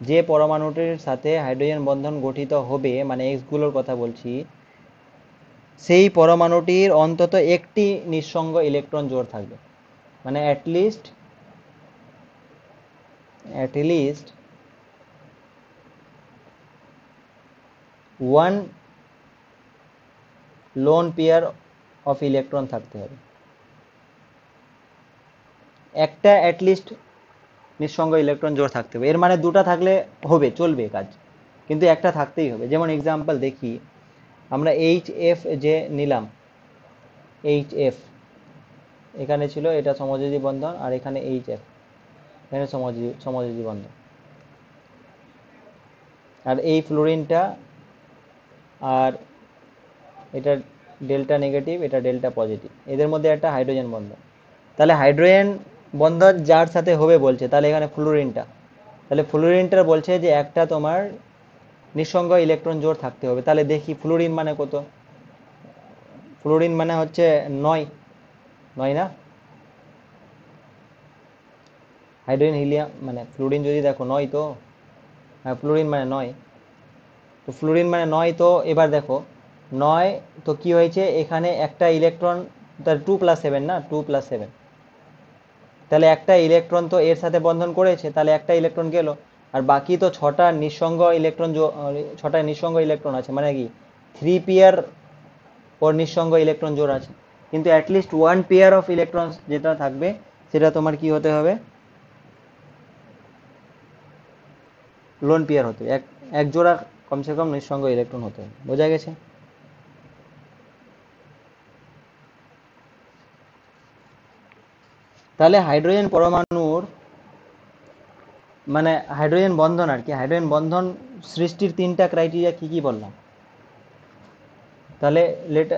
যে পরমাণুটির সাথে হাইড্রোজেন বন্ধন গঠিত হবে মানে এক্সগুলোর কথা বলছি, সেই পরমাণুটির অন্তত একটি নিঃসঙ্গ ইলেকট্রন জোড় থাকবে, মানে at least one lone pair of electron থাকতে হবে। একটা অ্যাটলিস্ট নিঃসঙ্গ ইলেকট্রন জোড় থাকতে হবে, এর মানে দুটো থাকলে হবে, চলবে কাজ, কিন্তু একটা থাকতেই হবে। যেমন এক্সাম্পল দেখি, আমরা এইচ এফ যে নিলাম, এইচ এফ এখানে ছিল, এটা সমযোজী বন্ধন, আর এখানে এইচ এফ, এখানে সমযোজী বন্ধন। আর এই ফ্লোরিনটা, আর এটা ডেল্টা নেগেটিভ, এটা ডেল্টা পজিটিভ, এদের মধ্যে একটা হাইড্রোজেন বন্ধন। তাহলে হাইড্রোজেন বন্ধন যার সাথে হবে বলছে, তাহলে এখানে ফ্লোরিনটা, তাহলে ফ্লোরিনটার বলছে যে একটা তোমার নিঃসঙ্গ ইলেকট্রন জোড় থাকতে হবে। তাহলে দেখি ফ্লোরিন মানে কত? ফ্লোরিন মানে হচ্ছে 9, 9 না? হাইড্রোজেন হিলিয়াম মানে ফ্লোরিন যদি দেখো 9 তো, হ্যাঁ ফ্লোরিন মানে 9, তো ফ্লোরিন মানে 9, তো এবার দেখো 9, তো কি হয়েছে এখানে একটা ইলেকট্রন, তার 2+7 না, 2+7, তাহলে একটা ইলেকট্রন তো এর সাথে বন্ধন করেছে, তাহলে একটা ইলেকট্রন গেল, আর বাকি তো ছটা নিঃসঙ্গ ইলেকট্রন, ছটা নিঃসঙ্গ ইলেকট্রন আছে, মানে কি 3 পেয়ার ওর নিঃসঙ্গ ইলেকট্রন জোড় আছে, কিন্তু at least one pair of electron যেটা থাকবে সেটা তোমার কি হতে হবে? লোন পেয়ার হতে হবে, এক এক জোড়া কমসে কম নিঃসঙ্গ ইলেকট্রন হতে হবে। বোঝা গেছে? তাহলে হাইড্রোজেন পরমাণুর মানে হাইড্রোজেন বন্ধন আর কি, হাইড্রোজেন বন্ধন সৃষ্টির তিনটা ক্রাইটেরিয়া কি কি বললাম? তাহলে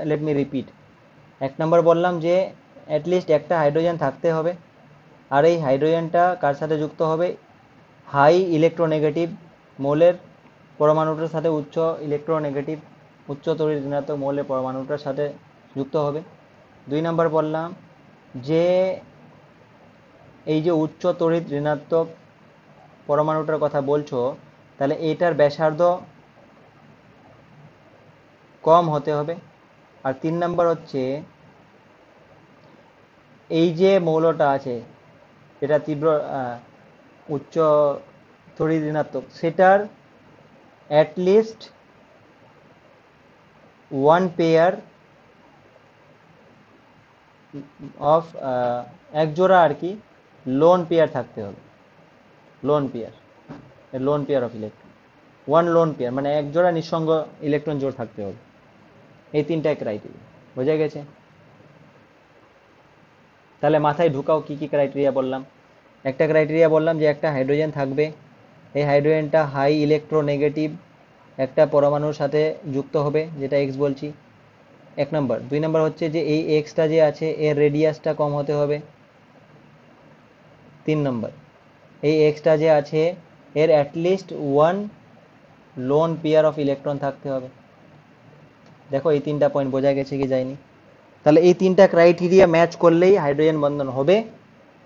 লেট মি রিপিট। এক নম্বর বললাম যে অ্যাটলিস্ট একটা হাইড্রোজেন থাকতে হবে, আর এই হাইড্রোজেনটা কার সাথে যুক্ত হবে? হাই ইলেকট্রোনেগেটিভ মৌলের পরমাণুটার সাথে উচ্চ তড়িৎ ঋণাত্মক মৌলের পরমাণুটার সাথে যুক্ত হবে। দুই নম্বর বললাম যে এই যে উচ্চ তড়িৎ ঋণাত্মক পরমাণুটার কথা বলছো, তাহলে এটার ব্যাসার্ধ কম হতে হবে। আর তিন নম্বর হচ্ছে এই যে মৌলটা আছে যেটা তীব্র উচ্চ তড়িৎ ঋণাত্মক, সেটার অ্যাটলিস্ট ওয়ান পেয়ার অফ এক জোড়া আর কি লোন পেয়ার থাকতে হবে। Lone pair, lone pair of electron, one lone pair মানে এক জোড়া নিঃসঙ্গ ইলেকট্রন জোড় থাকতে হবে। এই তিনটাই ক্রাইটেরিয়া। বোঝা গেছে? তাহলে মাথায় ঢুকাও কি কি ক্রাইটেরিয়া বললাম। একটা ক্রাইটেরিয়া বললাম যে একটা হাইড্রোজেন থাকবে, এই হাইড্রোজেনটা হাই ইলেকট্রোনেগেটিভ একটা পরমাণুর সাথে যুক্ত হবে, যেটা এক্স বলছি, এক নম্বর। দুই নম্বর হচ্ছে যে এই এক্সটা যে আছে এর রেডিয়াসটা কম হতে হবে। তিন নম্বর, এই এক্সটা যে আছে এর at least one lone pair of electron থাকতে হবে। দেখো এই তিনটা পয়েন্ট বোঝা গেছে কি যায়নি? তাহলে এই তিনটা ক্রাইটেরিয়া ম্যাচ করলেই হাইড্রোজেন বন্ধন হবে,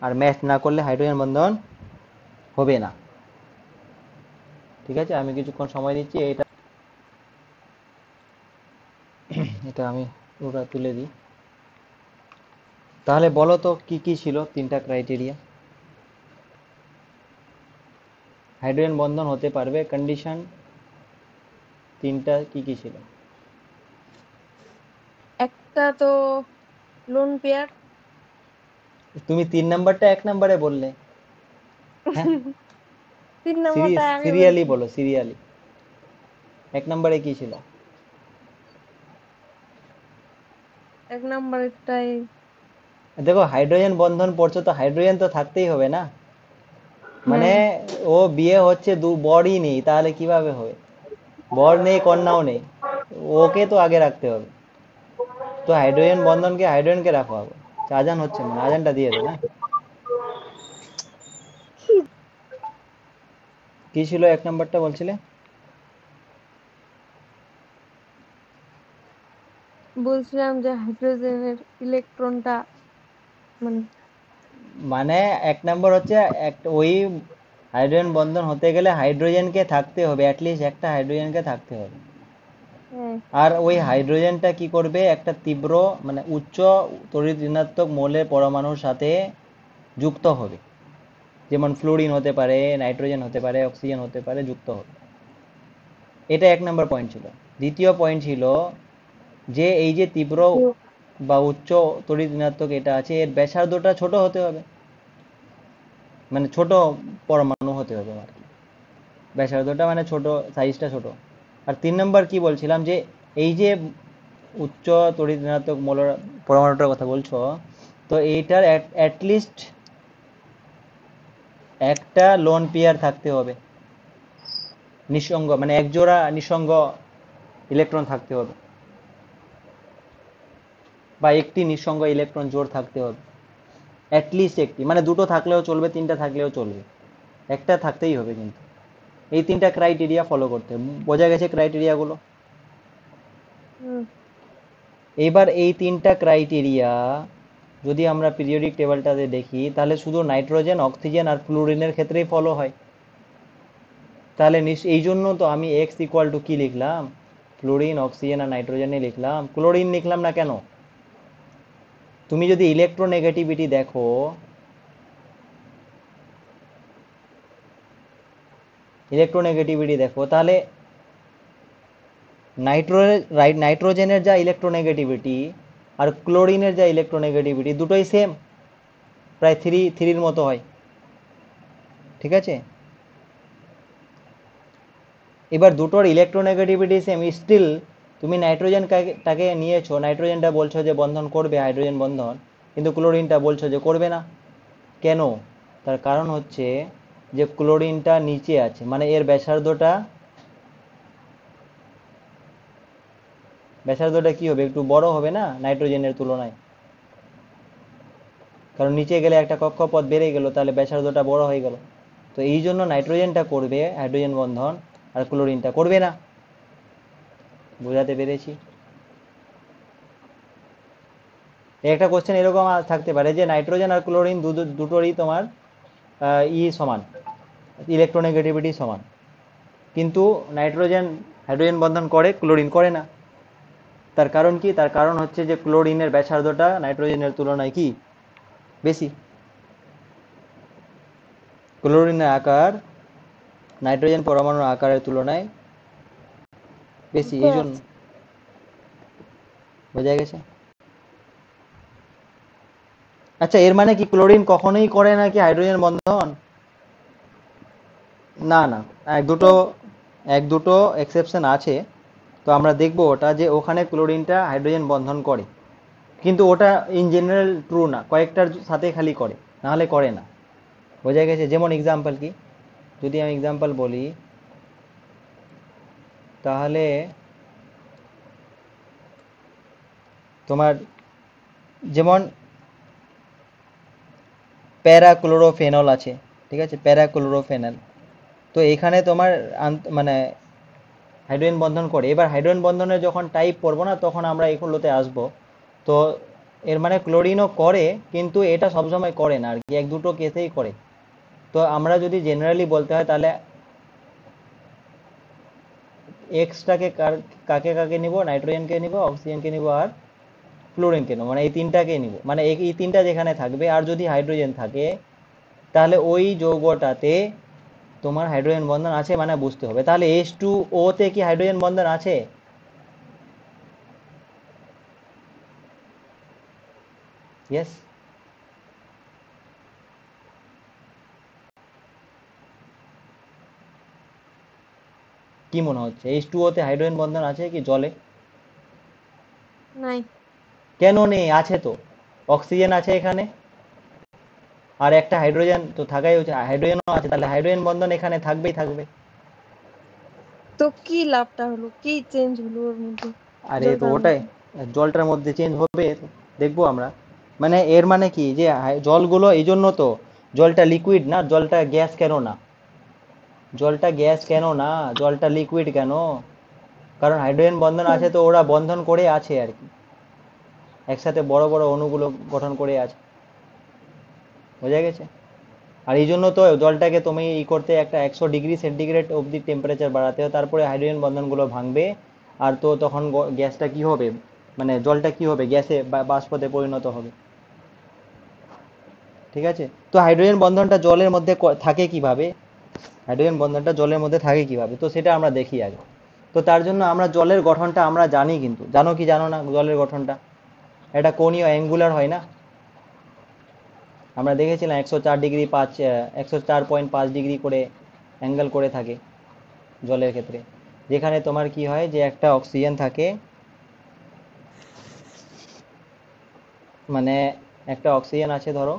আর ম্যাচ না করলে হাইড্রোজেন বন্ধন হবে না। ঠিক আছে, আমি কিছুক্ষণ সময় দিচ্ছি, এটা এটা আমি পুরোটা তুলে দিই। তাহলে বলো তো কি কি ছিল তিনটা ক্রাইটেরিয়া? হাইড্রোজেন বন্ধন হতে পারবে কন্ডিশন তিনটা কি কি ছিল? একটা তো লোন পেয়ার। তুমি তিন নাম্বারটা এক নাম্বারে বললে। হ্যাঁ, 3 নম্বরটা আগে সিরিয়ালি বলছি। বলো, সিরিয়ালি। এক নম্বরে কি ছিল? এক নম্বরটাই দেখো হাইড্রোজেন বন্ধন পড়ছো তো হাইড্রোজেন তো থাকতেই হবে না, মানে হ্যাঁ ও বিয়ে হচ্ছে বরই নেই তাহলে কিভাবে হবে? বর নেই কন্যাও নেই, ওকে তো আগে রাখতে হবে। তো হাইড্রোজেন বন্ধনকে হাইড্রোজেনকে রাখো আগে। আজান হচ্ছে মনে হয়, আজানটা দিয়ে দে না। কি ছিল এক নম্বরটা বলছিলে? বলছিলাম যে হাইড্রোজেনের ইলেকট্রনটা মানে মানে এক নম্বর হচ্ছে ওই হাইড্রোজেন বন্ধন হতে গেলে হাইড্রোজেনকে থাকতে হবে, অ্যাটলিস্ট একটা হাইড্রোজেনকে থাকতে হবে। হ্যাঁ আর ওই হাইড্রোজেনটা কি করবে, একটা তীব্র মানে উচ্চ তড়িৎ ঋণাত্মক মৌলের পরমাণুর সাথে যুক্ত হবে, যেমন ফ্লোরিন হতে পারে, নাইট্রোজেন হতে পারে, অক্সিজেন হতে পারে, যুক্ত হবে। এটা এক নম্বর পয়েন্ট ছিল। দ্বিতীয় পয়েন্ট ছিল যে এই যে তীব্র বা উচ্চ তড়িৎ ঋণাত্মক এটা আছে, এর ব্যাসার্ধটা ছোট হতে হবে, মানে ছোট পরমাণু হতে হবে আর কি, ব্যাসার্ধটা মানে ছোট, সাইজটা ছোট। আর তিন নম্বর কি বলছিলাম, যে এই যে উচ্চ তড়িৎ ঋণাত্মক মৌলের পরমাণুটার কথা বলছো, তো এইটার অ্যাটলিস্ট একটা লোন পেয়ার থাকতে হবে, নিঃসঙ্গ মানে এক জোড়া নিঃসঙ্গ ইলেকট্রন থাকতে হবে, বা একটি নিঃসঙ্গ ইলেকট্রন জোড় থাকতে হবে, অ্যাটলিস্ট একটি, মানে দুটো থাকলেও চলবে, তিনটা থাকলেও চলবে, একটা থাকতেই হবে কিন্তু। এই তিনটা ক্রাইটেরিয়া ফলো করতে হবে। বোঝা গেছে ক্রাইটেরিয়াগুলো? হুম, এবার এই তিনটা ক্রাইটেরিয়া যদি আমরা পিরিয়ডিক টেবিলটাতে দেখি, তাহলে শুধু নাইট্রোজেন, অক্সিজেন আর ফ্লুরিনের ক্ষেত্রেই ফলো হয়। তাহলে এই জন্য তো আমি এক্স ইকুয়াল টু কি লিখলাম, ফ্লোরিন, অক্সিজেন আর নাইট্রোজেনে লিখলাম, ক্লোরিন লিখলাম না কেন? তুমি যদি ইলেকট্রোনেগেটিভিটি দেখো, ইলেকট্রোনেগেটিভিটি দেখো, তাহলে নাইট্রোজেনের যা ইলেকট্রোনেগেটিভিটি আর ক্লোরিনের যা ইলেকট্রোনেগেটিভিটি দুটোই সেম, প্রায় থ্রির মতো হয়। ঠিক আছে, এবার দুটোর ইলেকট্রোনেগেটিভিটি সেম, স্টিল তুমি নাইট্রোজেনটাকে নিয়েছো, নাইট্রোজেনটা বলছো যে বন্ধন করবে হাইড্রোজেন বন্ধন, কিন্তু ক্লোরিনটা বলছো যে করবে না। কেন? তার কারণ হচ্ছে যে ক্লোরিনটা নিচে আছে, মানে এর ব্যাসার্ধটা কি হবে, একটু বড় হবে না নাইট্রোজেনের তুলনায়, কারণ নিচে গেলে একটা কক্ষপথ বেড়ে গেল, তাহলে ব্যাসার্ধটা বড় হয়ে গেল। তো এই জন্য নাইট্রোজেনটা করবে হাইড্রোজেন বন্ধন আর ক্লোরিনটা করবে না। বোঝাতে পেরেছি? একটা কোশ্চেন এরকম থাকতে পারে যে নাইট্রোজেন আর ক্লোরিন দুটোরই তোমার সমান, ইলেকট্রোনেগেটিভিটি সমান, কিন্তু নাইট্রোজেন হাইড্রোজেন বন্ধন করে, ক্লোরিন করে না। তার কারণ কি? তার কারণ হচ্ছে যে ক্লোরিনের ব্যাসার্ধটা নাইট্রোজেনের তুলনায় কি বেশি, ক্লোরিনের আকার নাইট্রোজেন পরমাণুর আকারের তুলনায় বেশি, বুঝতে এই জন্য। পারছি। বোঝা গেছে? আচ্ছা, এর মানে কি ক্লোরিন কখনোই করে না কি হাইড্রোজেন বন্ধন? না না, এক দুটো এক্সেপশন আছে। তো আমরা দেখবো ওটা, যে ওখানে ক্লোরিনটা হাইড্রোজেন বন্ধন করে, কিন্তু ওটা ইন জেনারেল ট্রু না, কয়েকটার সাথে খালি করে, নাহলে করে না। বোঝা গেছে? যেমন এক্সাম্পল কি, যদি আমি এক্সাম্পল বলি, তাহলে তোমার যেমন প্যারাক্লোরোফেনল আছে, ঠিক আছে, প্যারাক্লোরোফেনল। তো এখানে তোমার মানে হাইড্রোজেন বন্ধন করে। এবার হাইড্রোজেন বন্ধনের যখন টাইপ পড়বো না, তখন আমরা এগুলোতে আসবো। তো এর মানে ক্লোরিনও করে, কিন্তু এটা সবসময় করে না আর কি, এক দুটো কেসেই করে। তো আমরা যদি জেনারেলি বলতে হয়, তাহলে এক্সটাকে কাকে কাকে নিব, নাইট্রোজেনকে নিব, অক্সিজেনকে নিব আর ফ্লোরিনকে নেবো, মানে এই তিনটাকে নিব, মানে এই তিনটা যেখানে থাকবে আর যদি হাইড্রোজেন থাকে, তাহলে ওই যৌগটাতে তোমার হাইড্রোজেন বন্ধন আছে, মানে বুঝতে হবে। তাহলে H2O তে কি হাইড্রোজেন বন্ধন আছে? ইয়েস। কি মনে হচ্ছে H2O তে হাইড্রোজেন বন্ধন আছে কি জলে? নাই। কেন নেই? আছে তো, অক্সিজেন আছে এখানে, আর একটা হাইড্রোজেন তো থাকাই উচিত, হাইড্রোজেনও আছে, তাহলে হাইড্রোজেন বন্ধন এখানে থাকবেই থাকবে। তো কি লাভটা হলো, কি চেঞ্জ হলো ওর মধ্যে, আরে তো জলটার ওটাই, মধ্যে? জলটার মধ্যে চেঞ্জ হবে, দেখবো আমরা। মানে এর মানে কি যে জলগুলো এই জন্য তো, জলটা লিকুইড না, জলটা গ্যাস কেন না? জলটা গ্যাস কেন না, জলটা লিকুইড কেন? কারণ হাইড্রোজেন বন্ধন হুম। আছে, তো ওরা বন্ধন করে আছে আর কি, একসাথে বড় বড় অণুগুলো গঠন করে আছে, বোঝা গেছে? আর এই জন্য তো জলটাকে তুমি ই করতে একটা 100 ডিগ্রি সেন্টিগ্রেড অবধি টেম্পারেচার বাড়াতে হয়, তারপরে হাইড্রোজেন বন্ধনগুলো ভাঙবে। আর তো তখন গ্যাসটা কি হবে, মানে জলটা কি হবে, গ্যাসে বাষ্পতে পরিণত হবে। ঠিক আছে, তো হাইড্রোজেন বন্ধনটা জলের মধ্যে থাকে কিভাবে, হাইড্রোজেন বন্ধনটা জলের মধ্যে থাকে কিভাবে, তো সেটা আমরা দেখি আগে। তো তার জন্য আমরা জলের গঠনটা আমরা জানি, কিন্তু জানো কি জানো না জলের গঠনটা? এটা কোণীয় অ্যাঙ্গুলার হয় না, আমরা দেখেছিলাম 104 ডিগ্রি 5, 104.5 ডিগ্রি করে অ্যাঙ্গেল করে থাকে জলের ক্ষেত্রে। যেখানে তোমার কি হয় যে একটা অক্সিজেন থাকে, মানে একটা অক্সিজেন আছে ধরো,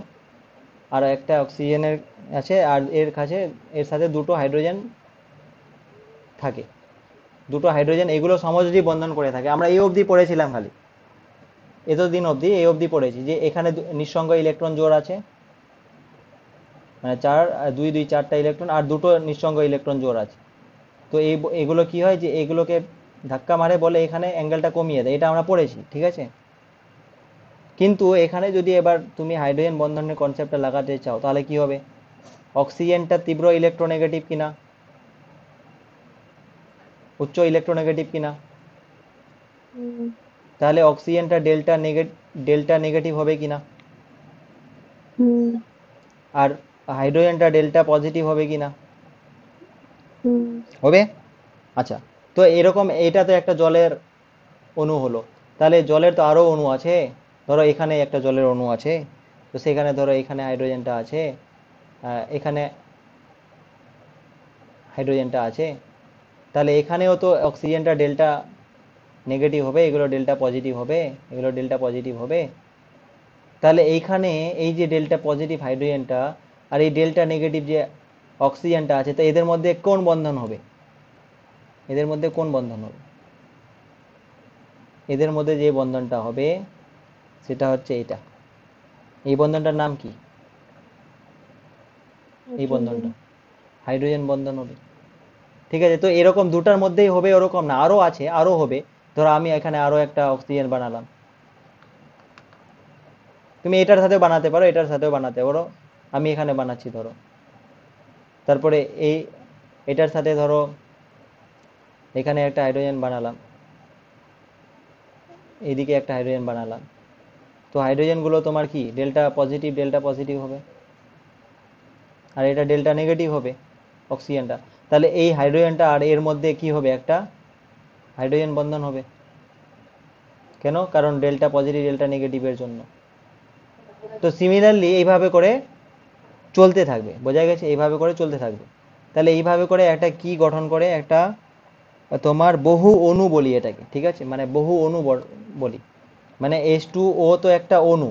আর একটা অক্সিজেনের আছে, আর এর কাছে এর সাথে দুটো হাইড্রোজেন থাকে, দুটো হাইড্রোজেন, এগুলো সমযোজী বন্ধন করে থাকে। আমরা এই অবধি পড়েছিলাম খালি, এতদিন অবধি এই অবধি পড়েছি যে এখানে নিঃসঙ্গ ইলেকট্রন জোড় আছে, মানে চার, দুই দুই চারটা ইলেকট্রন, আর দুটো নিঃসঙ্গ ইলেকট্রন জোড় আছে। তো এগুলো কি হয় যে এগুলোকে ধাক্কা মারে বলে এখানে অ্যাঙ্গেলটা কমিয়ে দেয়, এটা আমরা পড়েছি, ঠিক আছে? কিন্তু এখানে যদি এবার তুমি হাইড্রোজেন বন্ধনের কনসেপ্টটা লাগাতে চাও, তাহলে কি হবে? অক্সিজেনটা তীব্র ইলেকট্রোনেগেটিভ কিনা, উচ্চ ইলেকট্রোনেগেটিভ কিনা? হুম। তাহলে অক্সিজেনটা ডেল্টা নেগেটিভ হবে কিনা? হুম। আর হাইড্রোজেনটা ডেল্টা পজিটিভ হবে কিনা? হুম। হবে। আচ্ছা, তো এরকম এটা তো একটা জলের অণু হলো, তাহলে জলের তো আরো অণু আছে। ধরো এখানে একটা জলের অণু আছে, তো সেখানে ধরো এখানে হাইড্রোজেনটা আছে, এখানে হাইড্রোজেনটা আছে, তাহলে এখানেও তো অক্সিজেনটা ডেল্টা নেগেটিভ হবে, এগুলো ডেল্টা পজিটিভ হবে, এগুলো ডেল্টা পজিটিভ হবে। তাহলে এইখানে এই যে ডেল্টা পজিটিভ হাইড্রোজেনটা আর এই ডেল্টা নেগেটিভ যে অক্সিজেনটা আছে, তো এদের মধ্যে কোন বন্ধন হবে, এদের মধ্যে কোন বন্ধন হবে? এদের মধ্যে যে বন্ধনটা হবে সেটা হচ্ছে এটা, এই বন্ধনটার নাম কি? এই হাইড্রোজেন। বন্ধনটা হাইড্রোজেন বন্ধন হবে। ঠিক আছে, তো এরকম দুটার মধ্যেই হবে ওরকম না, আরো আছে, আরো হবে। ধরো আমি এখানে আরো একটা অক্সিজেন বানালাম, তুমি এটার সাথেও বানাতে পারো, এটার সাথেও বানাতে পারো, আমি এখানে বানাচ্ছি ধরো। তারপরে এই এটার সাথে ধরো এখানে একটা হাইড্রোজেন বানালাম, এইদিকে একটা হাইড্রোজেন বানালাম, তো হাইড্রোজেনগুলো তোমার কি ডেল্টা পজিটিভ হবে, আর এটা ডেল্টা নেগেটিভ হবে অক্সিজেনটা। তাহলে এই হাইড্রোজেনটা আর এর মধ্যে কি হবে, একটা হাইড্রোজেন বন্ধন হবে। কেন? কারণ ডেল্টা পজিটিভ ডেল্টা নেগেটিভের জন্য। তো সিমিলারলি এইভাবে করে চলতে থাকবে, বোঝা গেছে? এইভাবে করে চলতে থাকবে। তাহলে এইভাবে করে একটা কি গঠন করে, একটা তোমার বহু অণু বলি এটাকে, ঠিক আছে? মানে বহু অণু বলি, মানে H2O তো একটা অণু,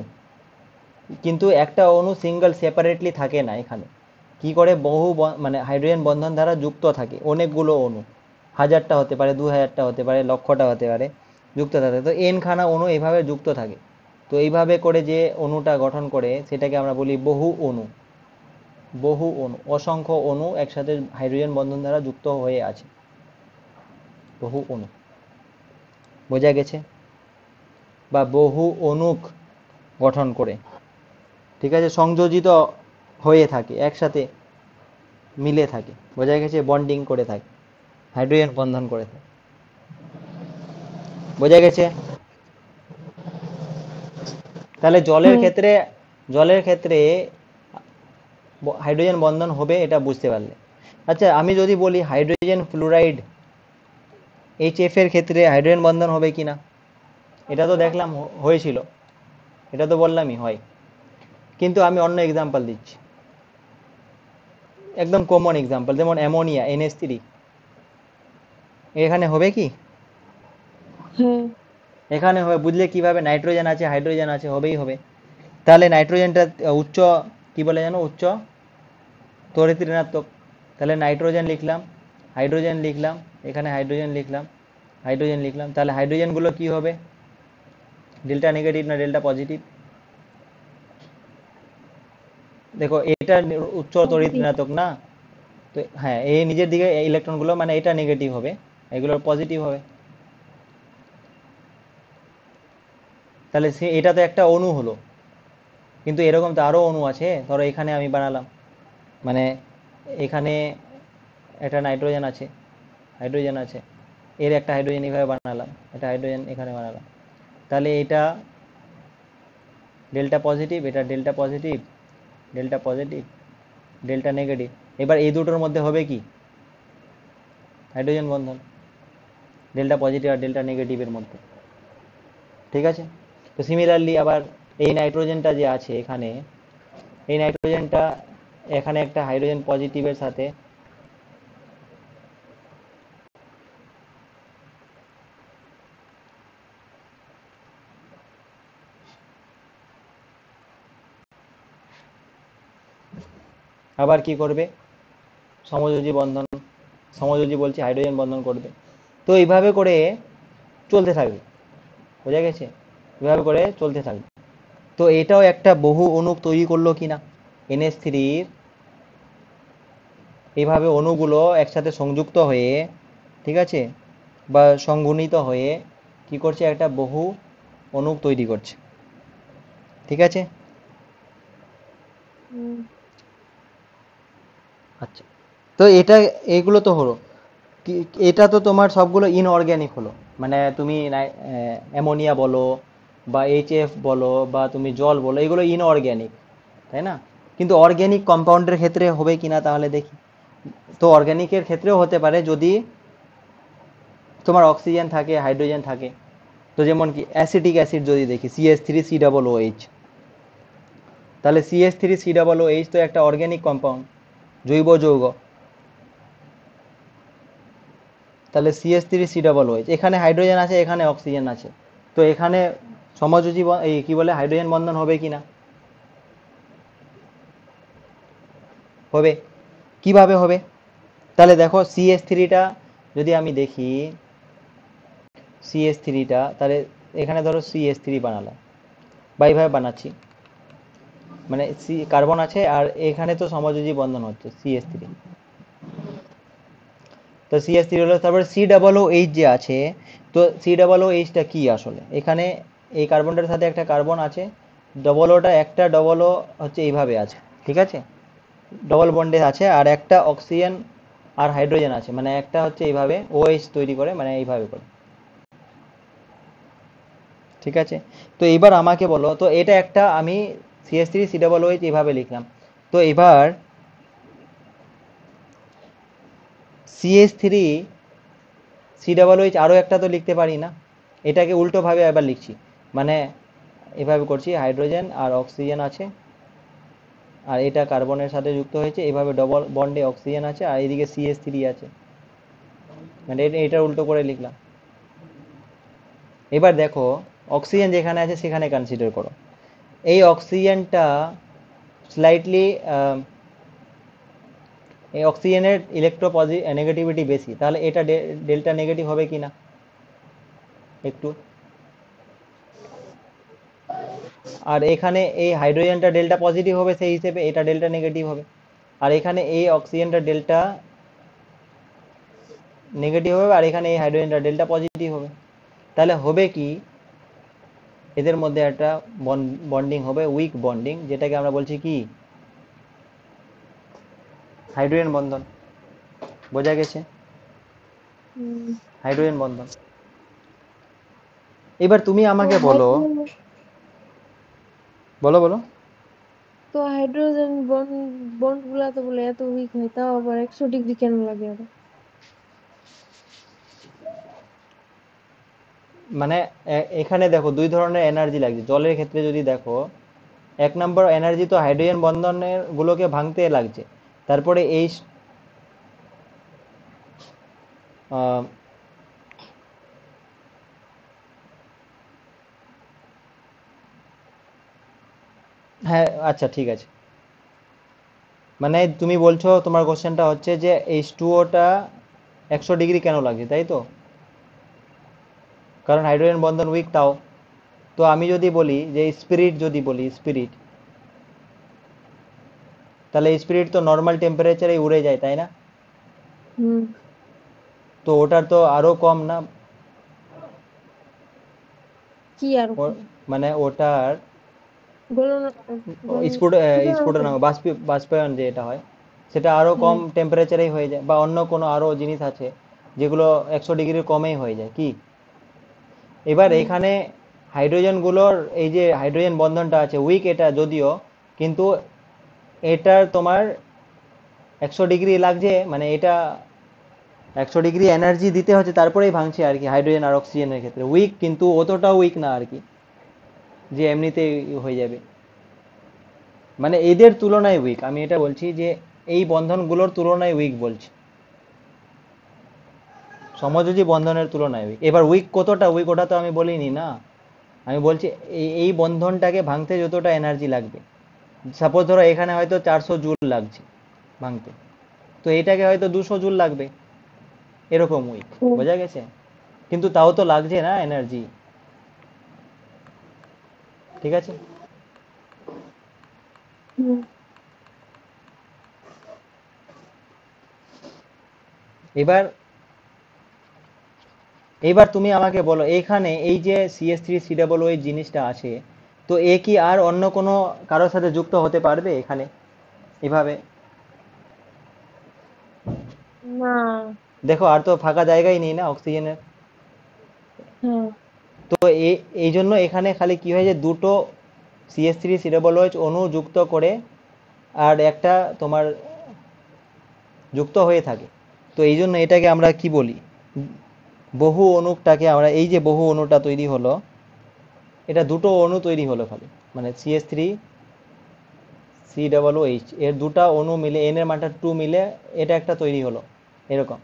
কিন্তু একটা অণু সিঙ্গেল সেপারেটলি থাকে না এখানে, কি করে বহু মানে হাইড্রোজেন বন্ধন দ্বারা যুক্ত থাকে অনেকগুলো অণু, হাজারটা হতে পারে, 2000টা হতে পারে, লক্ষটা হতে পারে, যুক্ত থাকে। তো এন খানা অণু এইভাবে যুক্ত থাকে। তো এইভাবে করে যে অণুটা গঠন করে সেটাকে আমরা বলি বহু অণু। বহু অণু, অসংখ্য অণু একসাথে হাইড্রোজেন বন্ধন দ্বারা যুক্ত হয়ে আছে, বহু অণু, বোঝা গেছে? বা বহু অণুক গঠন করে, ঠিক আছে, সংযোজিত হয়ে থাকে, একসাথে মিলে থাকে, বোঝা গেছে? বন্ডিং করে থাকে, হাইড্রোজেন বন্ধন করে থাকে, বোঝা গেছে? তাহলে হুম। জলের ক্ষেত্রে হাইড্রোজেন বন্ধন হবে, এটা বুঝতে পারলে। আচ্ছা, আমি যদি বলি হাইড্রোজেন ফ্লুরাইড HF এর ক্ষেত্রে হাইড্রোজেন বন্ধন হবে কিনা, এটা তো দেখলাম হয়েছিল, এটা তো বললামই হয়। কিন্তু আমি অন্য এক্সাম্পল দিচ্ছি, একদম কমন এক্সাম্পল, যেমন অ্যামোনিয়া NH3, এখানে হবে কি? হ্যাঁ এখানে হবে, বুঝলে কিভাবে? নাইট্রোজেন আছে, হাইড্রোজেন আছে, হবেই হবে। তাহলে নাইট্রোজেনটা উচ্চ, কি বলে জানো, উচ্চ তড়িৎ ঋণাত্মক। তাহলে নাইট্রোজেন লিখলাম, হাইড্রোজেন লিখলাম, এখানে হাইড্রোজেন লিখলাম, হাইড্রোজেন লিখলাম। তাহলে হাইড্রোজেনগুলো কি হবে? ডেল্টা নেগেটিভ না ডেল্টা পজিটিভ? দেখো এটা উচ্চ তড়িৎ পজিটিভ। ঋণাত্মক না, তো হ্যাঁ এই নিজের দিকে ইলেকট্রনগুলো, মানে এটা নেগেটিভ হবে, এগুলো পজিটিভ হবে। তাহলে সে এটা তো একটা অণু হলো, কিন্তু এরকম তো আরো অণু আছে। ধরো এখানে আমি বানালাম, মানে এখানে একটা নাইট্রোজেন আছে, হাইড্রোজেন আছে, এর একটা হাইড্রোজেন এভাবে বানালাম, একটা হাইড্রোজেন এখানে বানালাম। তাহলে এটা ডেল্টা পজিটিভ, এটা delta positive, delta positive, delta negative. এবার এই দুটোর মধ্যে হবে কি? হাইড্রোজেন বন্ধন, ডেল্টা পজিটিভ আর ডেল্টা নেগেটিভের মধ্যে। ঠিক আছে? তো সিমিলারলি আবার এই নাইট্রোজেনটা যে আছে এখানে, এই নাইট্রোজেনটা এখানে একটা হাইড্রোজেন পজিটিভের সাথে, আবার কি করবে? সমযোজী বন্ধন, সমযোজী বলছি, হাইড্রোজেন বন্ধন করবে। তো এইভাবে করে চলতে থাকবে, বোঝা গেছে? এভাবে করে চলতে থাকবে। তো এটাও একটা বহু অণু তৈরি করলো কিনা, NH3 এইভাবে অণুগুলো একসাথে সংযুক্ত হয়ে, ঠিক আছে, বা সংঘনিত হয়ে কি করছে? একটা বহু অণু তৈরি করছে। ঠিক আছে? হুম। আচ্ছা, তো এটা, এগুলো তো হলো এটা তো তোমার সবগুলো ইনঅর্গ্যানিক হলো। মানে তুমি অ্যামোনিয়া বলো বা HF বলো বা তুমি জল বলো, এগুলো ইনঅর্গ্যানিক, তাই না? কিন্তু অর্গ্যানিক কম্পাউন্ডের ক্ষেত্রে হবে কিনা তাহলে দেখি। তো অর্গ্যানিকের ক্ষেত্রেও হতে পারে যদি তোমার অক্সিজেন থাকে, হাইড্রোজেন থাকে। তো যেমন কি অ্যাসিটিক অ্যাসিড যদি দেখি, CH3COOH, তাহলে CH3COOH তো একটা অর্গ্যানিক কম্পাউন্ড, জৈব যৌগ। তাহলে CH3COOH, এখানে হাইড্রোজেন আছে, এখানে অক্সিজেন আছে। তো এখানে সমযোজী এই কি বলে হাইড্রোজেন বন্ধন হবে কিনা? হবে। কিভাবে হবে? তাহলে দেখো CH3টা যদি আমি দেখি, CH3টা তাহলে এখানে ধরো CH3 বানালাম, বা এইভাবে বানাচ্ছি, মানে কার্বন আছে আর এখানে তো সমযোজী বন্ধন হচ্ছে CH3। তো CH3 হলো, তারপরে COOH যে আছে, তো COOH কি আসলে? এখানে এই কার্বনটার সাথে একটা কার্বন আছে, ডবল ওটা, একটা ডবল ও হচ্ছে এইভাবে আছে, ঠিক আছে, ডবল বন্ডে আছে, আর একটা অক্সিজেন আর হাইড্রোজেন আছে, মানে একটা হচ্ছে এইভাবে OH তৈরি করে, মানে এইভাবে করে। ঠিক আছে? তো এবার আমাকে বলো, তো এটা একটা আমি CH3COOH এইভাবে লিখলাম। তো এবার CH3COOH আরও একটা তো লিখতে পারি না? এটাকে উল্টোভাবে এবার লিখছি, মানে এভাবে করছি, হাইড্রোজেন আর অক্সিজেন আছে, আর এটা কার্বনের সাথে যুক্ত হয়েছে, এভাবে ডবল বন্ডে অক্সিজেন আছে, আর এদিকে CH3 আছে, মানে এটা উল্টো করে লিখলাম। এবার দেখো অক্সিজেন যেখানে আছে সেখানে কনসিডার করো, এই অক্সিজেনটা স্লাইটলি, এই অক্সিজেনের নেগেটিভিটি বেশি, তাহলে এটা ডেল্টা নেগেটিভ হবে কি না? একটু। আর এখানে এই হাইড্রোজেনটা ডেল্টা পজিটিভ হবে, সেই হিসেবে এটা ডেল্টা নেগেটিভ হবে। আর এখানে এই অক্সিজেনটা ডেল্টা নেগেটিভ হবে, আর এখানে এই হাইড্রোজেনটা ডেল্টা পজিটিভ হবে। তাহলে হবে কি, এদের মধ্যে একটা বন্ডিং হবে, উইক বন্ডিং, যেটাকে আমরা বলছি কি, হাইড্রোজেন বন্ধন। বোঝা গেছে? হুম। হাইড্রোজেন বন্ধন। এবার তুমি তো আমাকে বলো, হাইড্রোজেন বলো বলো। তো হাইড্রোজেন বন্ড বন্ড গুলা তো বলে এত উইক হয়, তাও আবার 100 ডিগ্রি কেন লাগে আবার? মানে এখানে দেখো দুই ধরনের এনার্জি লাগছে জলের ক্ষেত্রে। যদি দেখো, এক নম্বর এনার্জি তো হাইড্রোজেন বন্ধনের গুলোকে ভাঙতে লাগছে, তারপরে এই হ্যাঁ, আচ্ছা ঠিক আছে। মানে তুমি বলছো, তোমার কোশ্চেনটা হচ্ছে যে H2O-টা 100 ডিগ্রি কেন লাগছে, তাই তো? কারণ হাইড্রোজেন বন্ধন উইক তাও। তো আমি যদি বলি যে স্পিরিট, যদি বলি স্পিরিট, তাহলে স্পিরিট তো নর্মাল টেম্পারেচারে উড়ে যায়, তাই না? হুম। তো ওটার তো আরো কম না? কি আর ও- মানে ওটার গলন স্ফুট ফুটানোর স্ফুটনাঙ্ক, কম। বাষ্পায়ন যে এটা হয়, সেটা আরো কম হ্যাঁ। টেম্পারেচারেই হয়ে যায়, বা অন্য কোনো আরো জিনিস আছে যেগুলো 100 ডিগ্রির কমেই হয়ে যায় কি? এবার হুম। এখানে হাইড্রোজেনগুলোর এই যে হাইড্রোজেন বন্ধনটা আছে উইক এটা যদিও, কিন্তু এটার তোমার 100 ডিগ্রি লাগছে, মানে এটা 100 ডিগ্রি এনার্জি দিতে হচ্ছে তারপরেই ভাঙছে আর কি। হাইড্রোজেন আর অক্সিজেনের ক্ষেত্রে উইক, কিন্তু অতটা উইক না আর কি, যে এমনিতেই হয়ে যাবে। মানে এদের তুলনায় উইক, আমি এটা বলছি যে এই বন্ধনগুলোর তুলনায় উইক বলছি, সমযোজী বন্ধনের তুলনায় উইক। এবার উইক কতটা উইক ওটা তো আমি বলিনি না, আমি বলছি এই বন্ধনটাকে ভাঙতে যতটা এনার্জি লাগবে। সাপোজ ধরো এখানে হয়তো 400 জুল লাগছে ভাঙতে, তো এটাকে হয়তো 200 জুল লাগবে, এরকম উইক। হুম। বোঝা গেছে? কিন্তু তাও তো লাগছে না এনার্জি। ঠিক আছে। হুম। এবার এইবার তুমি আমাকে বলো, এখানে এই যে CH3COO জিনিসটা আছে, তো এ কি আর অন্য কোনো কারোর সাথে যুক্ত হতে পারবে এখানে এভাবে? না। দেখো আর তো ফাঁকা জায়গাই নেই না অক্সিজেনের। হ্যাঁ। তো এই জন্য এখানে খালি কি হয় যে দুটো CH3COOH অণু যুক্ত করে আর একটা তোমার যুক্ত হয়ে থাকে। তো এই জন্য এটাকে আমরা কি বলি, বহু অণুটাকে আমরা, এই যে বহু অণুটা তৈরি হলো, এটা দুটো অণু তৈরি হলো খালি, মানে CH3COOH এর দুটা অণু মিলে, এন এর মানটা 2 মিলে এটা একটা তৈরি হলো এরকম।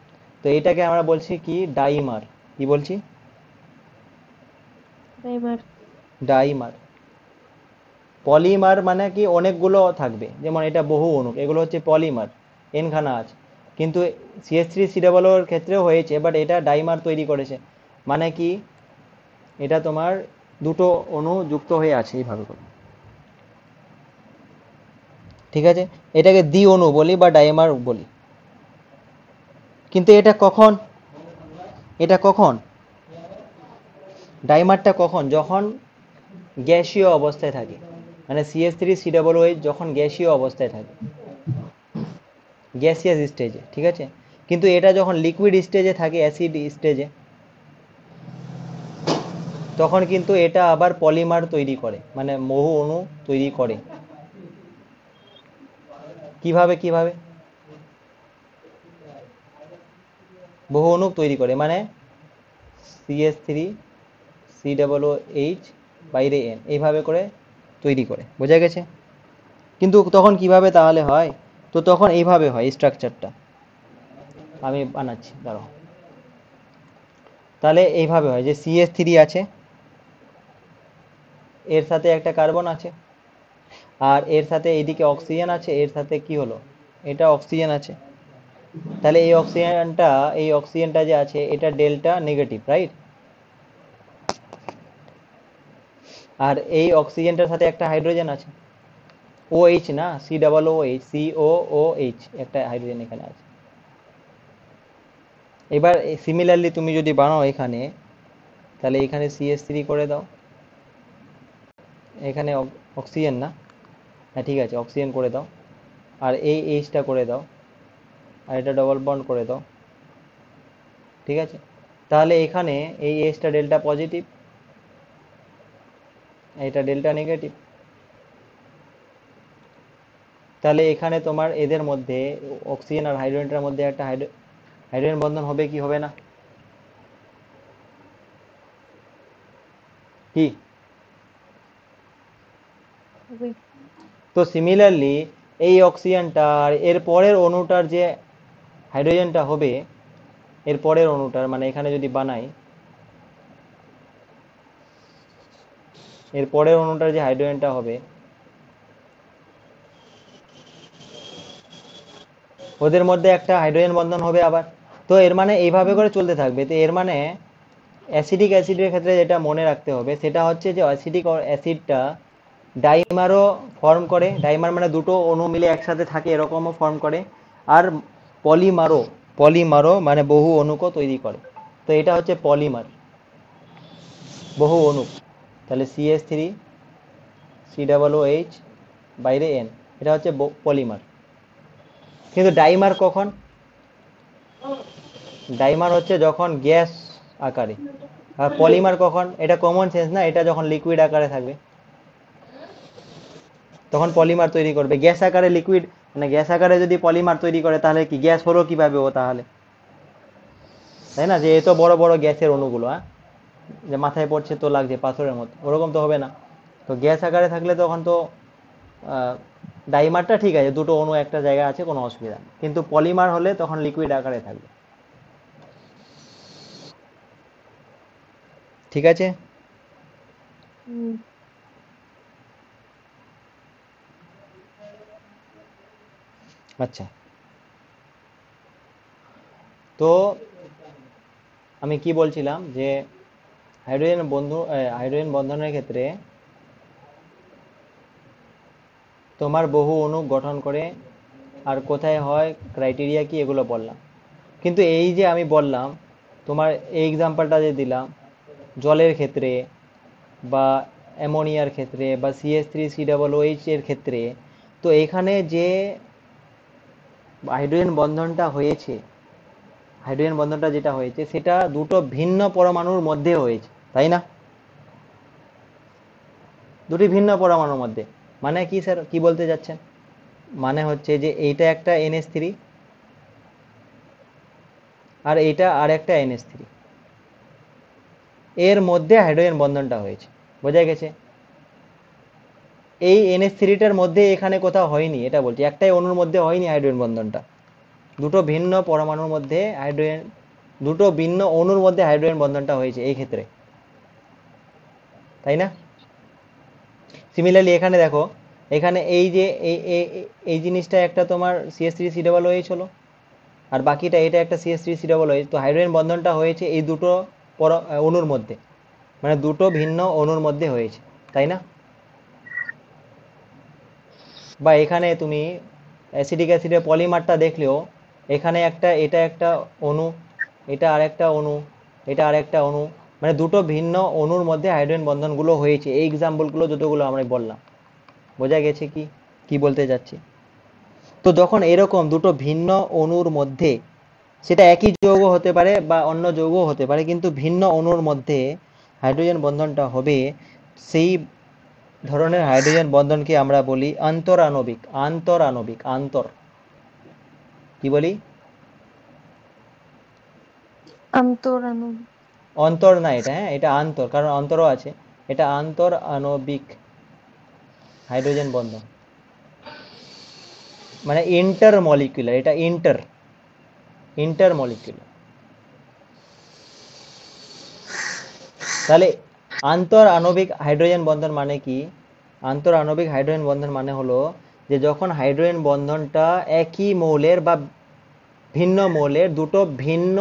তো এটাকে আমরা বলছি কি ডাইমার। কি বলছি? ড্রাইভার। ডাইমার। পলিমার মানে কি অনেকগুলো থাকবে, যেমন এটা বহু অণু, এগুলো হচ্ছে পলিমার, এন খানা আছে। কিন্তু CH3COO এর ক্ষেত্রেও হয়েছে, বাট এটা ডাইমার তৈরি করেছে। মানে কি, এটা তোমার দুটো অণু যুক্ত হয়ে আছে এইভাবে করে। ঠিক আছে, এটাকে দ্বি অণু বলি বা ডাইমার বলি। কিন্তু এটা কখন ডাইমারটা কখন, যখন গ্যাসীয় অবস্থায় থাকে, মানে CH3COOH যখন গ্যাসীয় অবস্থায় থাকে, গ্যাসিয়াস স্টেজে। ঠিক আছে, কিন্তু এটা যখন লিকুইড স্টেজে থাকে, অ্যাসিড স্টেজে, তখন কিন্তু এটা আবার পলিমার তৈরি করে, মানে বহু অণু তৈরি করে। কিভাবে বহু অণু তৈরি করে, মানে CH3COOH বাইরে এন, এইভাবে করে তৈরি করে। বোঝা গেছে? কিন্তু তখন কিভাবে তাহলে হয়? তো তখন এইভাবে হয় স্ট্রাকচারটা, আমি বানাচ্ছি দাঁড়াও। তাহলে এইভাবে হয় যে CH3 আছে, এর সাথে একটা কার্বন আছে, আর এর সাথে এইদিকে অক্সিজেন আছে, এর সাথে কি হলো, এটা অক্সিজেন আছে। তাহলে এই অক্সিজেনটা যে আছে এটা ডেল্টা নেগেটিভ, রাইট? আর এই অক্সিজেনটার সাথে একটা হাইড্রোজেন আছে, OH না, COOH, একটা হাইড্রোজেন এখানে আছে। এবার সিমিলারলি তুমি যদি বানাও এখানে, তাহলে এখানে CH3 করে দাও, এখানে অক্সিজেন না, হ্যাঁ ঠিক আছে অক্সিজেন করে দাও, আর এই এইচটা করে দাও, আর এটা ডবল বন্ড করে দাও। ঠিক আছে, তাহলে এখানে এই এইচটা ডেল্টা পজিটিভ, এটা ডেল্টা নেগেটিভ। তাহলে এখানে তোমার এদের মধ্যে, অক্সিজেন আর হাইড্রোজেনটার মধ্যে একটা হাইড্রোজেন বন্ধন হবে কি হবে না? কি? হবে। তো সিমিলারলি এই অক্সিজেনটা আর এর পরের অণুটার যে হাইড্রোজেনটা হবে, এর পরের অণুটার, মানে এখানে যদি বানাই, এর পরের অণুটার যে হাইড্রোজেনটা হবে, ওদের মধ্যে একটা হাইড্রোজেন বন্ধন হবে আবার। তো এর মানে এইভাবে করে চলতে থাকবে। তো এর মানে অ্যাসিডিক অ্যাসিডের ক্ষেত্রে যেটা মনে রাখতে হবে সেটা হচ্ছে যে অ্যাসিডিক অ্যাসিডটা ডাইমারও ফর্ম করে, ডাইমার মানে দুটো অণু মিলে একসাথে থাকে এরকমও ফর্ম করে, আর পলিমারও, পলিমারও মানে বহু অণুকও তৈরি করে। তো এটা হচ্ছে পলিমার, বহু অণুক। তাহলে CH3 COOH বাইরে N, এটা হচ্ছে পলিমার। কিন্তু ডাইমার কখন? ডাইমার হচ্ছে যখন গ্যাস আকারে। আর পলিমার কখন? এটা কমন সেন্স না, এটা যখন লিকুইড আকারে থাকবে তখন পলিমার তৈরি করবে। গ্যাস আকারে লিকুইড মানে গ্যাস আকারে যদি পলিমার তৈরি করে তাহলে কি গ্যাস হলো কিভাবে ও তাহলে, তাই না? যে এত বড় বড় গ্যাসের অণুগুলো, হ্যাঁ, যে মাথায় পড়ছে তো লাগছে পাথরের মতো, ওরকম তো হবে না। তো গ্যাস আকারে থাকলে তখন তো ডাইমারটা ঠিক আছে, দুটো অণু একটা জায়গায় আছে, কোনো অসুবিধা নেই। কিন্তু পলিমার হলে তখন লিকুইড আকারে থাকবে। ঠিক আছে? হুম। আচ্ছা, তো আমি কি বলছিলাম যে হাইড্রোজেন বন্ধনের ক্ষেত্রে তোমার বহু অণু গঠন করে, আর কোথায় হয়, ক্রাইটেরিয়া কি, এগুলো বললাম। কিন্তু এই যে আমি বললাম তোমার, এই এক্সাম্পলটা যে দিলাম জলের ক্ষেত্রে বা অ্যামোনিয়ার ক্ষেত্রে বা CH3COOH এর ক্ষেত্রে, তো এখানে যে হাইড্রোজেন বন্ধনটা হয়েছে, হাইড্রোজেন বন্ধনটা যেটা হয়েছে সেটা দুটো ভিন্ন পরমাণুর মধ্যে হয়েছে, তাই না? দুটি ভিন্ন পরমাণুর মধ্যে। মানে কি স্যার, কি বলতে যাচ্ছেন? মানে হচ্ছে যে এইটা একটা NH3 আর এইটা আর একটা NH3, এর মধ্যে হাইড্রোজেন বন্ধনটা হয়েছে। বোঝা গেছে? এই NH3টার মধ্যে এখানে কোথাও হয়নি, এটা বলছি, একটাই অণুর মধ্যে হয়নি হাইড্রোজেন বন্ধনটা। দুটো ভিন্ন পরমাণুর মধ্যে হাইড্রোজেন, দুটো ভিন্ন অণুর মধ্যে হাইড্রোজেন বন্ধনটা হয়েছে এই ক্ষেত্রে, তাই না? সিমিলারলি এখানে দেখো, এখানে এই যে এই জিনিসটা একটা তোমার CH3COOH হলো, আর বাকিটা এটা একটা CH3COOH। তো হাইড্রোজেন বন্ধনটা হয়েছে এই দুটো অণুর মধ্যে, মানে দুটো ভিন্ন অণুর মধ্যে হয়েছে, তাই না? বা এখানে তুমি অ্যাসিডিক অ্যাসিডের পলিমারটা দেখলেও এখানে একটা, এটা একটা অণু, এটা আরেকটা অণু, এটা আরেকটা অণু, মানে দুটো ভিন্ন অণুর মধ্যে হাইড্রোজেন বন্ধনগুলো হয়েছে। এই এক্সাম্পলগুলো যতগুলো আমরা বললাম, বোঝা গেছে কি কি বলতে যাচ্ছি? তো যখন এরকম দুটো ভিন্ন অণুর মধ্যে, সেটা একই যৌগ হতে পারে বা অন্য যৌগ হতে পারে, কিন্তু ভিন্ন অণুর মধ্যে হাইড্রোজেন বন্ধনটা হবে, সেই ধরনের হাইড্রোজেন বন্ধনকে আমরা বলি আন্তরাণবিক। আন্তরাণবিক, আন্তর, কি বলি? আন্তরাণু। অন্তর না এটা, হ্যাঁ, এটা আন্তর, কারণ অন্তরও আছে। এটা আন্তর আণবিক হাইড্রোজেন বন্ধন, মানে ইন্টার মলিকুলার, এটা ইন্টার, ইন্টার মলিকুলার। তাহলে আন্তর আণবিক হাইড্রোজেন বন্ধন মানে কি? আন্তর আণবিক হাইড্রোজেন বন্ধন মানে হলো যে যখন হাইড্রোজেন বন্ধনটা একই মৌলের বা ভিন্ন মৌলের দুটো ভিন্ন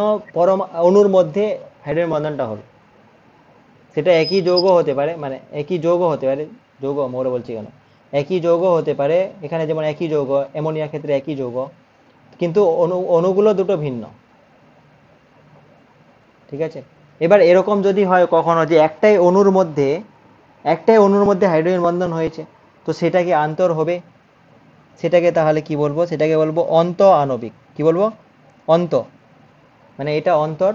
অণুর মধ্যে হাইড্রোজেন বন্ধনটা হবে। সেটা একই যৌগ হতে পারে, মানে একই যৌগ হতে পারে, যৌগ মৌল বলছি কেন, একই যৌগ হতে পারে। এখানে যেমন একই যৌগ, অ্যামোনিয়ার ক্ষেত্রে একই যৌগ, কিন্তু অণুগুলো দুটো ভিন্ন। ঠিক আছে? এবার এরকম যদি হয় কখনো যে একটাই অণুর মধ্যে হাইড্রোজেন বন্ধন হয়েছে, তো সেটা কি আন্তর হবে? সেটাকে তাহলে কি বলবো? সেটাকে বলবো অন্ত আণবিক। কি বলবো? অন্ত, মানে এটা অন্তর,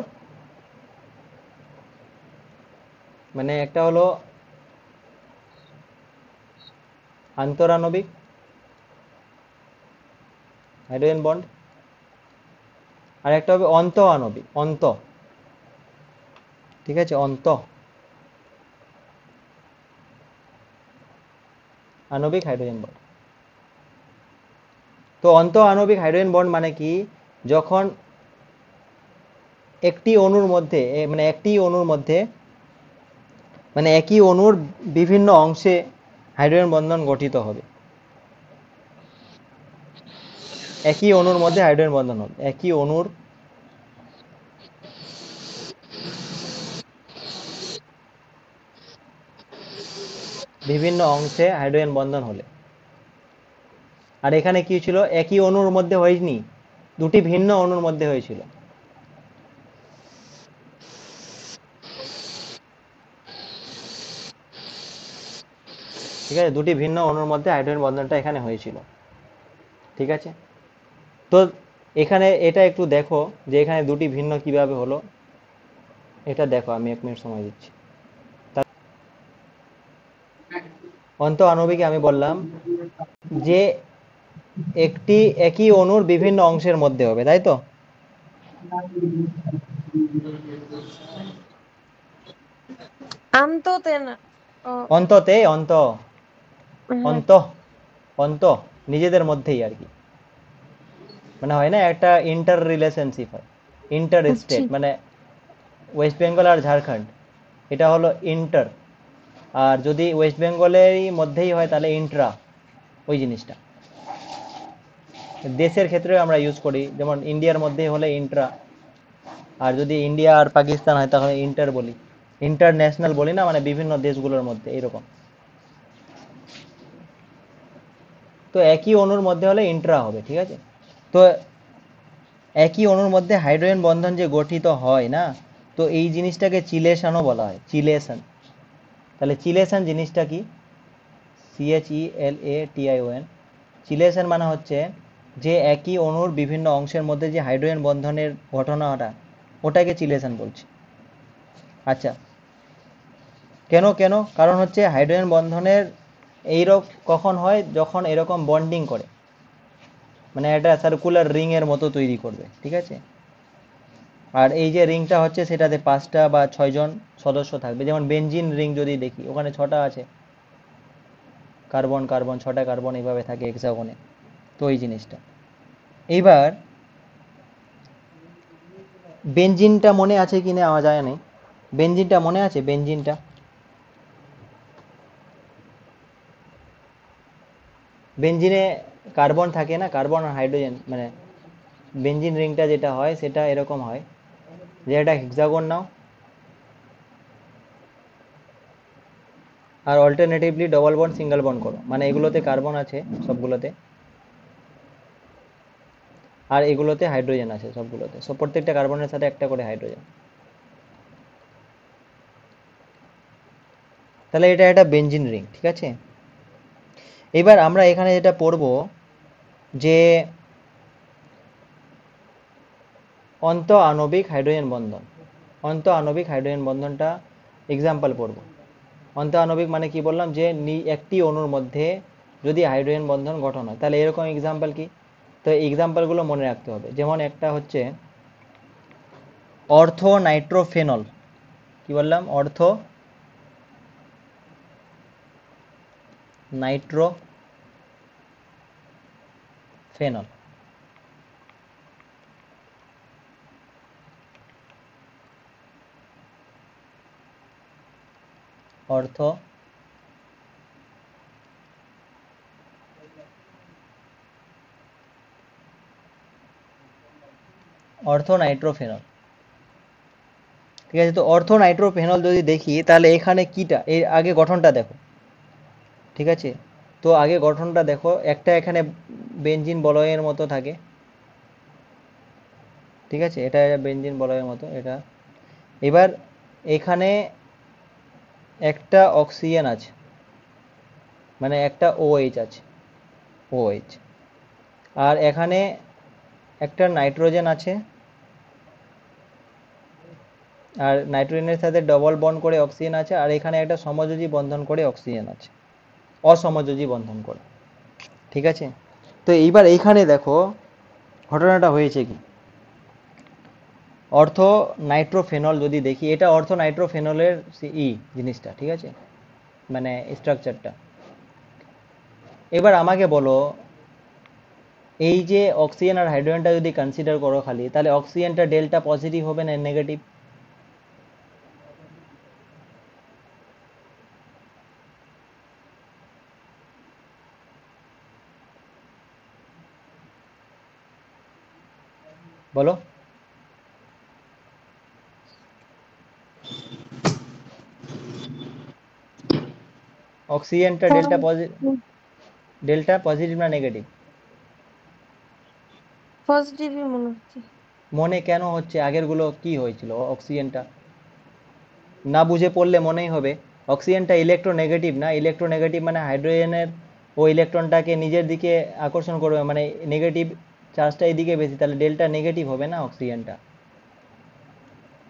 মানে একটা হলো আন্তরাণবিক হাইড্রোজেন বন্ড, আর একটা হবে অন্ত আণবিক, অন্ত। ঠিক আছে? অন্ত আণবিক হাইড্রোজেন বন্ড। তো অন্ত আণবিক হাইড্রোজেন বন্ড মানে কি? যখন একটি অণুর মধ্যে মানে একটি অণুর মধ্যে, মানে একই অণুর বিভিন্ন অংশে হাইড্রোজেন বন্ধন গঠিত হবে। একই অণুর মধ্যে হাইড্রোজেন বন্ধন হল, একই অণুর বিভিন্ন অংশে হাইড্রোজেন বন্ধন হলে। আর এখানে কি ছিল, একই অণুর মধ্যে হয়নি, দুটি ভিন্ন অণুর মধ্যে হয়েছিল। ঠিক আছে, দুটি ভিন্ন অণুর মধ্যে হাইড্রোজেন বন্ধনটা এখানে হয়েছিল। ঠিক আছে, তো এখানে এটা একটু দেখো যে এখানে দুটি ভিন্ন কিভাবে হলো, এটা দেখো, আমি 1 মিনিট সময় দিচ্ছি। অন্ত আণবিকে আমি বললাম যে একটি একই অণুর বিভিন্ন অংশের মধ্যে হবে, তাই তো? আন্ততে না। ও, অন্ততে, অন্ত, হ্যাঁ। অন্ত, অন্ত, নিজেদের মধ্যেই আর কি। মানে হয় না একটা ইন্টার রিলেশনশিপ হয়, ইন্টার বুঝছি। স্টেট, মানে ওয়েস্ট বেঙ্গল আর ঝাড়খণ্ড, এটা হলো ইন্টার। আর যদি ওয়েস্ট বেঙ্গলেরই মধ্যেই হয় তাহলে ইন্ট্রা, ওই জিনিসটা দেশের ক্ষেত্রে আমরা ইউজ করি, যেমন ইন্ডিয়ার মধ্যে হলে ইন্ট্রা, আর যদি ইন্ডিয়া আর পাকিস্তান হয় তাহলে ইন্টার বলি, ইন্টারন্যাশনাল বলি না, মানে বিভিন্ন দেশগুলোর মধ্যে এরকম। তো একই অণুর মধ্যে হলে ইন্ট্রা হবে, ঠিক আছে। তো একই অণুর মধ্যে হাইড্রোজেন বন্ধন যে গঠিত হয় না, তো এই জিনিসটাকে চিলেশনও বলা হয়, চিলেশন। তাহলে চিলেশন জিনিসটা কি? CHELATION, চিলেশন মানে হচ্ছে যে একই অণুর বিভিন্ন অংশের মধ্যে যে হাইড্রোজেন বন্ধনের ঘটনাটা, ওটাকে চিলেশন বলছে। আচ্ছা, কেন কেন কারণ হচ্ছে হাইড্রোজেন বন্ধনের এইরকম কখন হয়, যখন এরকম বন্ডিং করে, মানে একটা সার্কুলার রিং এর মতো তৈরি করবে, ঠিক আছে। আর এই যে রিংটা হচ্ছে সেটাতে 5টা বা 6জন সদস্য থাকবে, যেমন বেনজিন রিং যদি দেখি ওখানে 6টা আছে, কার্বন কার্বন, 6টা কার্বন এইভাবে থাকে হেক্সাগনে। তো এই জিনিসটা, এইবার বেনজিনটা মনে আছে কিনা আমার জানা নেই, বেনজিনটা মনে আছে? বেনজিনটা, বেনজিনে কার্বন থাকে না, কার্বন আর হাইড্রোজেন, মানে বেনজিন রিংটা যেটা হয় সেটা এরকম হয় যে এটা হেক্সাগন নাও, আর alternatively double bond single bond করো, মানে এগুলোতে কার্বন আছে সবগুলোতে, আর এগুলোতে হাইড্রোজেন আছে সবগুলোতে, সব প্রত্যেকটা কার্বনের সাথে একটা করে হাইড্রোজেন। তাহলে এটা একটা বেনজিন রিং, ঠিক আছে। এবার আমরা এখানে যেটা পড়ব যে অন্ত আণবিক হাইড্রোজেন বন্ধন, অন্ত আণবিক হাইড্রোজেন বন্ধনটা এক্সাম্পল পড়ব। অন্ত আণবিক মানে কি বললাম, যে একটি অণুর মধ্যে যদি হাইড্রোজেন বন্ধন গঠন হয়, তাহলে এরকম এক্সাম্পল কি? তো এক্সাম্পলগুলো মনে রাখতে হবে। যেমন একটা হচ্ছে অর্থো নাইট্রোফেনল, কি বললাম, অর্থো নাইট্রোফেনল, অর্থো অর্থো নাইট্রোফেনল, ঠিক আছে। তো অর্থো নাইট্রোফেনল যদি দেখি তাহলে এখানে কিটা, এর আগে গঠনটা দেখো, ঠিক আছে। তো আগে গঠনটা দেখো, একটা এখানে বেনজিন বলয়ের মতো থাকে, ঠিক আছে, এটা বেনজিন বলয়ের মতো এটা। এবার এখানে একটা অক্সিজেন আছে, মানে একটা OH আছে, OH। আর এখানে একটা নাইট্রোজেন আছে, আর নাইট্রোজেনের সাথে ডবল বন্ড করে অক্সিজেন আছে, আর এখানে একটা সমযোজী বন্ধন করে অক্সিজেন আছে, অসমযোজী বন্ধন করে, ঠিক আছে। তো এইবার এইখানে দেখো ঘটনাটা হয়েছে কি, অর্থো নাইট্রোফেনল যদি দেখি, এটা অর্থো নাইট্রোফেনলের জিনিসটা, ঠিক আছে, মানে স্ট্রাকচারটা। এবার আমাকে বলো, এই যে অক্সিজেন আর হাইড্রোজেনটা যদি কনসিডার করো খালি, তাহলে অক্সিজেনটা ডেল্টা পজিটিভ হবে না নেগেটিভ? বলো। অক্সিজেনটা ডেল্টা পজিটিভ না নেগেটিভ? পজিটিভই মনে হচ্ছে। মনে কেন হচ্ছে? আগেরগুলো কি হয়েছিল? অক্সিজেনটা না বুঝে পড়লে মনেই হবে অক্সিজেনটা ইলেকট্রোনেগেটিভ না। ইলেকট্রোনেগেটিভ মানে হাইড্রোজেনের ও ইলেকট্রনটাকে নিজের দিকে আকর্ষণ করবে, মানে নেগেটিভ চার্জটা এইদিকে বেশি, তাহলে ডেল্টা নেগেটিভ হবে না অক্সিজেনটা।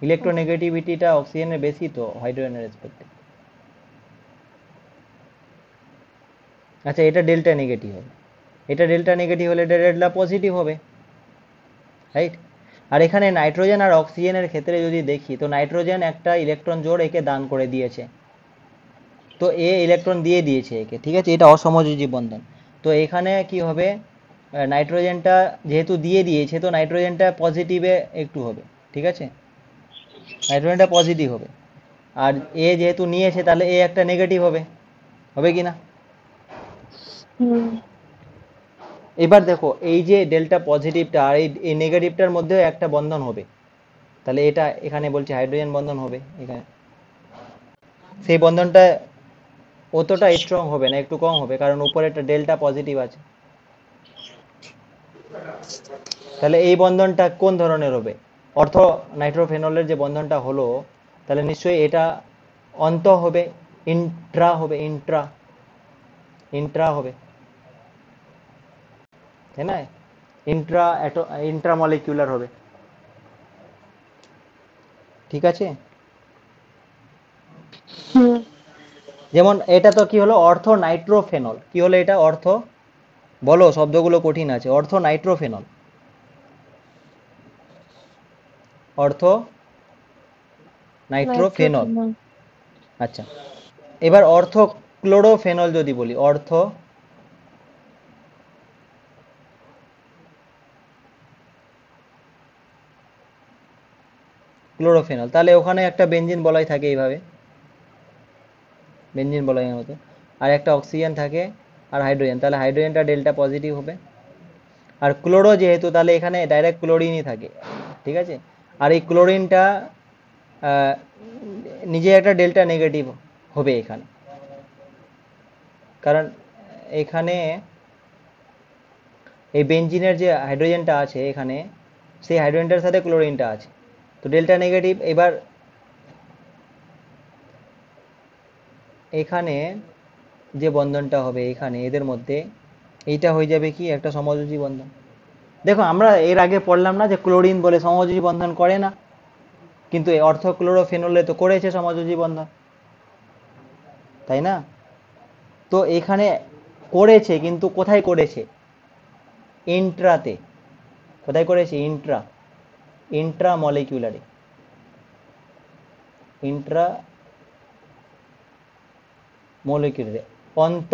ইলেকট্রোনেগেটিভিটিটা অক্সিজেনের বেশি তো হাইড্রোজেনের রেসপেক্টে। আচ্ছা, এটা ডেল্টা নেগেটিভ হবে, এটা ডেল্টা নেগেটিভ হলে এটা ডেল্টা পজিটিভ হবে, রাইট? আর এখানে নাইট্রোজেন আর অক্সিজেনের ক্ষেত্রে যদি দেখি, তো নাইট্রোজেন একটা ইলেকট্রন জোড় একে দান করে দিয়েছে, তো এ ইলেকট্রন দিয়ে দিয়েছে একে, ঠিক আছে, এটা অসমযোজী বন্ধন। তো এখানে কি হবে, নাইট্রোজেনটা যেহেতু দিয়ে দিয়েছে, তো নাইট্রোজেনটা পজিটিভে একটু হবে, ঠিক আছে, নাইট্রোজেনটা পজিটিভ হবে। আর এ যেহেতু নিয়েছে, তাহলে এ একটা নেগেটিভ হবে, হবে কি না? হুম। এবার দেখো, এই যে ডেল্টা পজিটিভটা আর এই নেগেটিভটার মধ্যেও একটা বন্ধন হবে, তাহলে এটা এখানে বলছে হাইড্রোজেন বন্ধন হবে এখানে। সেই বন্ধনটা অতটা স্ট্রং হবে না, একটু কম হবে, কারণ উপরে একটা ডেল্টা পজিটিভ আছে। তাহলে এই বন্ধনটা কোন ধরনের হবে? অর্থ নাইট্রোফেনলের যে বন্ধনটা হলো, তাহলে নিশ্চয়ই এটা অন্ত হবে, ইন্ট্রা হবে, ইন্ট্রা ইন্ট্রা হবে, তাই না? ইন্ট্রামলিকুলার হবে, ঠিক আছে। হুম। যেমন এটা তো কি হলো, অর্থ নাইট্রোফেনল, কি হলো এটা অর্থ, বলো, শব্দগুলো কঠিন আছে। অর্থ নাইট্রোফেনল, অর্থ নাইট্রোফেনল। নাইট্রোফিনল। আচ্ছা, এবার অর্থ ক্লোরোফেনল যদি বলি, অর্থ ক্লোরোফেনল, তাহলে ওখানে একটা বেঞ্জিন বলাই থাকে এইভাবে, বেঞ্জিন বলাইয়ের মতো, আর একটা অক্সিজেন থাকে আর হাইড্রোজেন, তাহলে হাইড্রোজেনটা ডেল্টা পজিটিভ হবে। আর ক্লোরো যেহেতু, তাহলে এখানে ডাইরেক্ট ক্লোরিনই থাকে, ঠিক আছে। আর এই ক্লোরিনটা নিজে একটা ডেল্টা নেগেটিভ হবে এখানে, কারণ এখানে এই বেঞ্জিনের যে হাইড্রোজেনটা আছে এখানে, সেই হাইড্রোজেনটার সাথে ক্লোরিনটা আছে, তো ডেল্টা নেগেটিভ। এবার এখানে যে বন্ধনটা হবে এখানে এদের মধ্যে, এইটা হয়ে যাবে কি একটা সমযোজী বন্ধন। দেখো, আমরা এর আগে পড়লাম না যে ক্লোরিন বলে সমযোজী বন্ধন করে না, কিন্তু এই অর্থ ক্লোরোফেনলে তো করেছে সমযোজী বন্ধন, তাই না? তো এখানে করেছে, কিন্তু কোথায় করেছে? ইন্ট্রাতে। কোথায় করেছে? ইন্ট্রামলিকুলারে, ইন্ট্রামলিকুলারে, অন্ত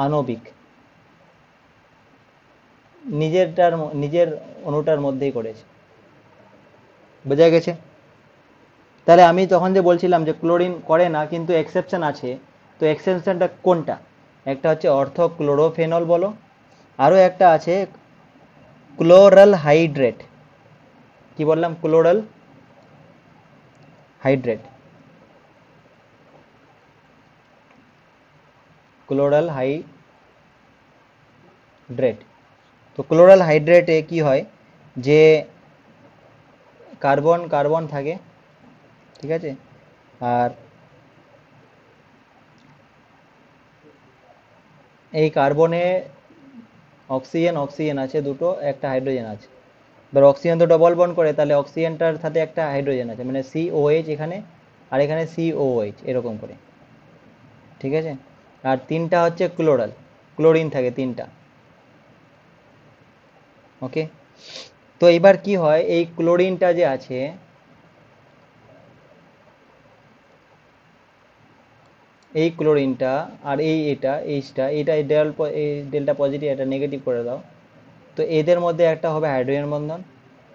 আণবিক, নিজের অণুটার মধ্যেই করেছে, বোঝা গেছে? তাহলে আমি তখন যে বলছিলাম যে ক্লোরিন করে না, কিন্তু এক্সেপশন আছে, তো এক্সেপশনটা কোনটা? একটা হচ্ছে অর্থ ক্লোরোফেনল বলো, আরও একটা আছে ক্লোরাল হাইড্রেট। কি বললাম? ক্লোরাল হাইড্রেট, ক্লোরাল হাইড্রেট। তো ক্লোরাল হাইড্রেটে কি হয়, যে কার্বন কার্বন থাকে, ঠিক আছে, আর এই কার্বনে অক্সিজেন অক্সিজেন আছে দুটো, একটা হাইড্রোজেন আছে। এবার অক্সিজেন তো ডবল বন্ড করে, তাহলে অক্সিজেনটার সাথে একটা হাইড্রোজেন আছে, মানে COH এখানে, আর এখানে COH, এরকম করে, ঠিক আছে। আর তিনটা হচ্ছে ক্লোরিন থাকে তিনটা, ওকে। তো এবার কি হয়, এই ক্লোরিনটা যে আছে, এই ক্লোরিনটা আর এটা এই ডেল্টা পজিটিভ, এটা নেগেটিভ করে দাও, তো এদের মধ্যে একটা হবে হাইড্রোজেন বন্ধন,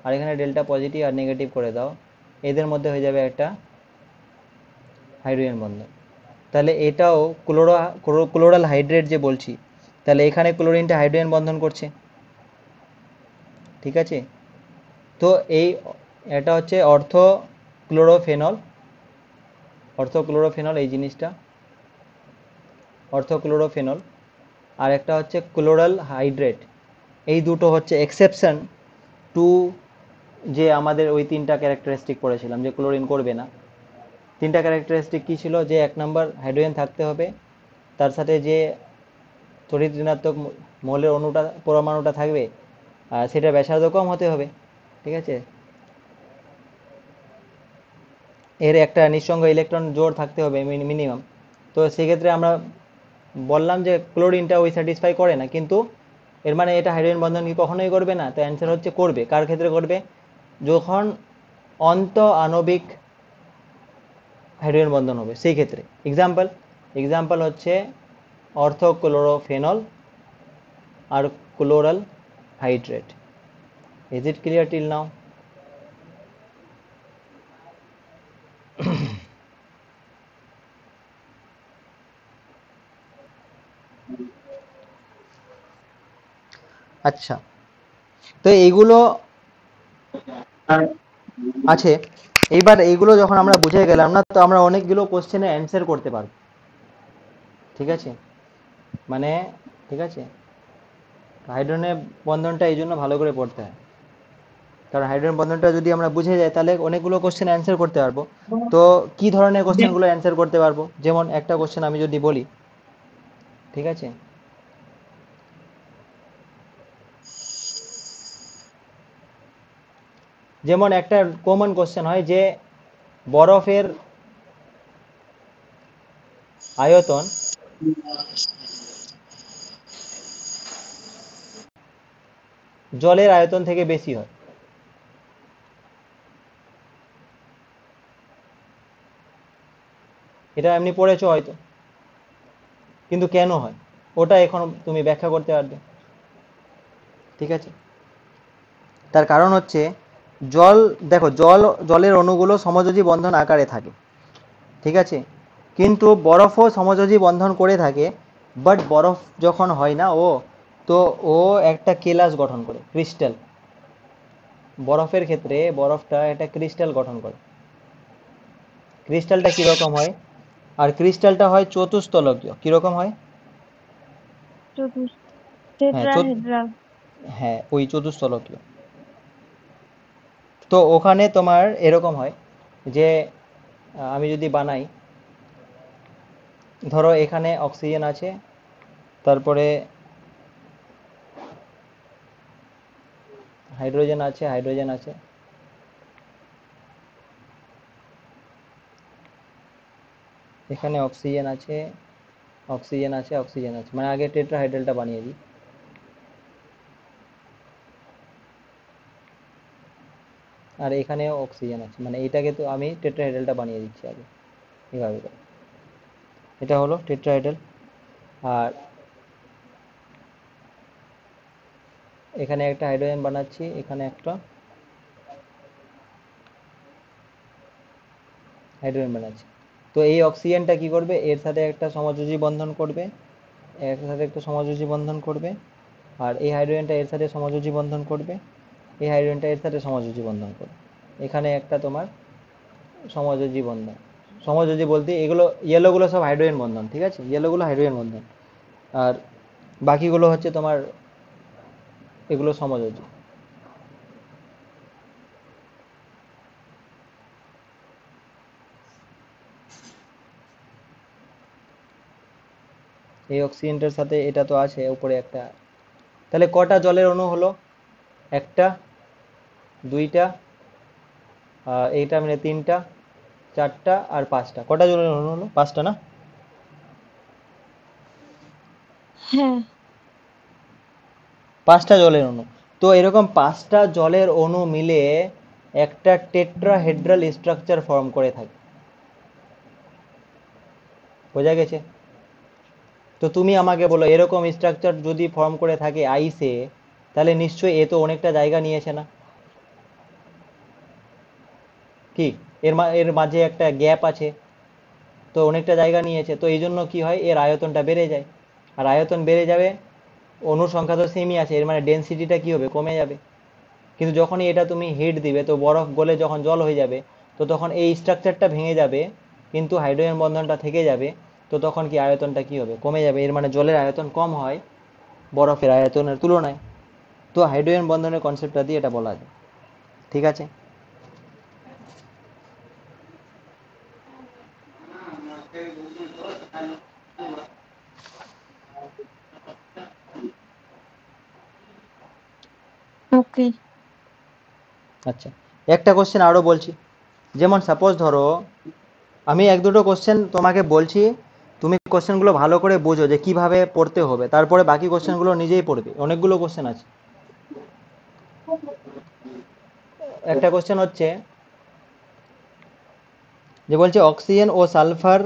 আর এখানে ডেল্টা পজিটিভ আর নেগেটিভ করে দাও, এদের মধ্যে হয়ে যাবে একটা হাইড্রোজেন বন্ধন। তাহলে এটাও ক্লোরাল হাইড্রেট যে বলছি, তাহলে এখানে ক্লোরিনটা হাইড্রোজেন বন্ধন করছে, ঠিক আছে। তো এটা হচ্ছে অর্থোক্লোরোফেনল। এই জিনিসটা অর্থোক্লোরোফেনল। আর একটা হচ্ছে ক্লোরাল হাইড্রেট। এই দুটো হচ্ছে এক্সেপশন টু যে আমাদের ওই তিনটা ক্যারেক্টারিস্টিক পড়েছিলাম যে ক্লোরিন করবে না। তিনটা ক্যারেক্টারিস্টিক কী ছিল? যে 1 নম্বর হাইড্রোজেন থাকতে হবে, তার সাথে যে তড়িৎ ঋণাত্মক মৌলের পরমাণুটা থাকবে সেটা ব্যাসার্ধ কম হতে হবে, ঠিক আছে। এর একটা নিঃসঙ্গ ইলেকট্রন জোড় থাকতে হবে মিনিমাম। তো সেক্ষেত্রে আমরা বললাম যে ক্লোরিনটা ওই স্যাটিসফাই করে না, কিন্তু এর মানে এটা হাইড্রোজেন বন্ধন কি কখনোই করবে না? তো অ্যান্সার হচ্ছে করবে। কার ক্ষেত্রে করবে? যখন অন্ত আণবিক হাইড্রোজেন বন্ধন হবে সেই ক্ষেত্রে। এক্সাম্পল হচ্ছে অর্থোক্লোরোফেনল আর chloral hydrate. Is it clear till now? আচ্ছা, তো এইগুলো আছে। এইবার এইগুলো যখন আমরা বুঝে গেলাম না, তো আমরা অনেকগুলো কোশ্চেনে অ্যান্সার করতে পারবো, ঠিক আছে। মানে ঠিক আছে, হাইড্রোজেনের বন্ধনটা এই জন্য ভালো করে পড়তে হয়, কারণ হাইড্রোজেন বন্ধনটা যদি আমরা বুঝে যাই তাহলে অনেকগুলো কোশ্চেন অ্যান্সার করতে পারবো। তো কি ধরনের কোশ্চেনগুলো অ্যান্সার করতে পারবো? যেমন একটা কোশ্চেন আমি যদি বলি, ঠিক আছে, যেমন একটা কমন কোশ্চেন হয় যে বরফের আয়তন জলের আয়তন থেকে বেশি হয়। এটা এমনি পড়েছো হয়তো, কিন্তু কেন হয় ওটা এখন তুমি ব্যাখ্যা করতে পারবে, ঠিক আছে। তার কারণ হচ্ছে জল, দেখো জলের অণুগুলো সমযোজী বন্ধন আকারে থাকে, ঠিক আছে, কিন্তু বরফও সমযোজী বন্ধন করে থাকে। বাট বরফ যখন হয় না তো ও একটা কেলাস গঠন করে, ক্রিস্টাল। বরফের ক্ষেত্রে বরফটা একটা ক্রিস্টাল গঠন করে। ক্রিস্টালটা কীরকম হয়? আর ক্রিস্টালটা হয় চতুস্তলকীয়। কীরকম হয়? চতুর্থ হ্যাঁ টেট্রাহেড্রাল। হ্যাঁ, ওই চতুস্তলকীয়। তো ওখানে তোমার এরকম হয় যে আমি যদি বানাই, ধরো এখানে অক্সিজেন আছে, তারপরে হাইড্রোজেন আছে, এখানে অক্সিজেন আছে, মানে আগে টেট্রাহাইড্রালটা বানিয়ে দিই। আর এখানেও অক্সিজেন আছে, মানে এটাকে তো আমি টেট্রাহাইড্রালটা বানিয়ে দিচ্ছি আগে, এভাবে করে। এটা হলো টেট্রাহাইড্রাল। আর এখানে একটা হাইড্রোজেন বানাচ্ছি, এখানে একটা হাইড্রোজেন বানাচ্ছি। তো এই অক্সিজেনটা কি করবে? এর সাথে একটা সমযোজী বন্ধন করবে, আর এই হাইড্রোজেনটা এর সাথে সমযোজী বন্ধন করবে, এই হাইড্রোজেনটা এর সাথে সমযোজী বন্ধন করবে। এখানে একটা তোমার সমযোজী বন্ধন। সমযোজী বলতে এগুলো ইয়েলোগুলো সব হাইড্রোজেন বন্ধন, ঠিক আছে, ইয়েলোগুলো হাইড্রোজেন বন্ধন। আর বাকিগুলো হচ্ছে তোমার এগুলো সমযোজী। এই অক্সিজেনটার সাথে এটা তো আছে উপরে একটা। তাহলে কটা জলের অণু হলো? একটা, দুইটা, এইটা মানে তিনটা, চারটা আর পাঁচটা। কটা জলের অণু হলো? পাঁচটা না? হ্যাঁ, পাঁচটা জলের অণু। তো এরকম পাঁচটা জলের অণু মিলে একটা টেট্রাহেড্রাল স্ট্রাকচার ফর্ম করে থাকে। বোঝা গেছে? তো তুমি আমাকে বলো, এরকম স্ট্রাকচার যদি ফর্ম করে থাকে আইসে, তাহলে নিশ্চয়ই এ তো অনেকটা জায়গা নিয়েছে না? কি, এর মাঝে একটা গ্যাপ আছে, তো অনেকটা জায়গা নিয়েছে। তো এই জন্য কি হয়, এর আয়তনটা বেড়ে যায়। আর আয়তন বেড়ে যাবে, অণুর সংখ্যা তো সেমই আছে, এর মানে ডেনসিটিটা কি হবে? কমে যাবে। কিন্তু যখনই এটা তুমি হিট দিবে, তো বরফ গলে যখন জল হয়ে যাবে, তো তখন এই স্ট্রাকচারটা ভেঙে যাবে, কিন্তু হাইড্রোজেন বন্ধনটা থেকে যাবে। তো তখন কি আয়তনটা কি হবে, কমে যাবে। এর মানে জলের আয়তন কম হয় বরফের আয়তনের তুলনায়। তো হাইড্রোজেন বন্ধনের কনসেপ্টটা দিয়ে এটা বলা যায়। ঠিক আছে? ওকে। আচ্ছা, একটা কোশ্চেন আরো বলছি। যেমন সাপোজ ধরো আমি এক দুটো কোশ্চেন তোমাকে বলছি, তুমি কোশ্চেনগুলো ভালো করে বোঝো যে কিভাবে পড়তে হবে, তারপরে বাকি কোশ্চেনগুলো নিজেই পড়বে। অনেকগুলো কোশ্চেন আছে। একটা কোশ্চেন হচ্ছে যে বলছে অক্সিজেন ও সালফার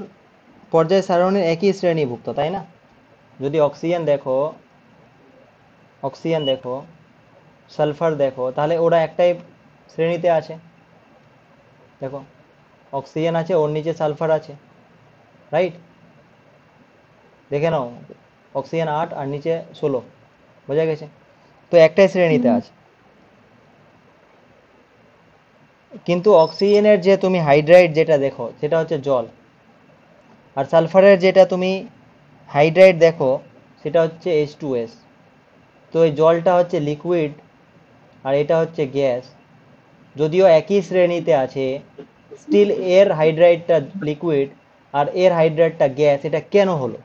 পর্যায় সারণীর একই শ্রেণীভুক্ত, তাই না? যদি অক্সিজেন দেখো, সালফার দেখো, তাহলে ওরা একটাই শ্রেণীতে আছে। দেখো, অক্সিজেন আছে, ওর নিচে সালফার আছে, রাইট? দেখে নাও, অক্সিজেন 8 আর নিচে 16, বোঝা গেছে? তো একটাই শ্রেণীতে হুম। আছে। কিন্তু অক্সিজেনের যে তুমি হাইড্রাইড যেটা দেখো সেটা হচ্ছে জল, আর সালফারের যেটা তুমি হাইড্রাইড দেখো সেটা হচ্ছে H2S। তো এই জলটা হচ্ছে লিকুইড আর এটা হচ্ছে গ্যাস। যদিও একই শ্রেণীতে আছে, স্টিল এর হাইড্রাইডটা লিকুইড আর এর হাইড্রাইডটা গ্যাস। এটা কেন হলো?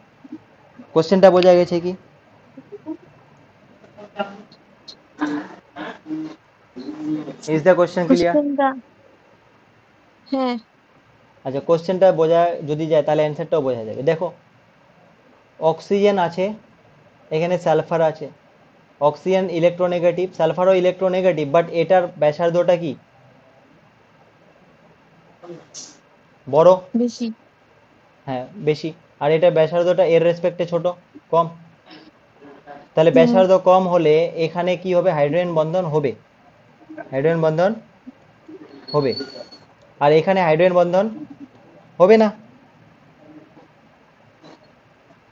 কোশ্চেনটা বোঝা গেছে কি? Is the question clear? কোশ্চেনটা, হ্যাঁ। আচ্ছা, কোশ্চেনটা বোঝা যদি যায় তাহলে অ্যান্সারটাও বোঝা যাবে। দেখো, অক্সিজেন আছে, এখানে সালফার আছে। অক্সিজেন ইলেকট্রোনেগেটিভ, সালফারও ইলেকট্রোনেগেটিভ, বাট এটার ব্যাসার্ধটা কি বড়? বেশি। হ্যাঁ, বেশি। আর এটা ব্যাসার্ধটা এর রেসপেক্টে ছোট, কম। তাহলে হুম। ব্যাসার্ধ কম হলে এখানে কি হবে, হাইড্রোজেন বন্ধন হবে। হাইড্রোজেন বন্ধন হবে। আর এখানে হাইড্রোজেন বন্ধন হবে না।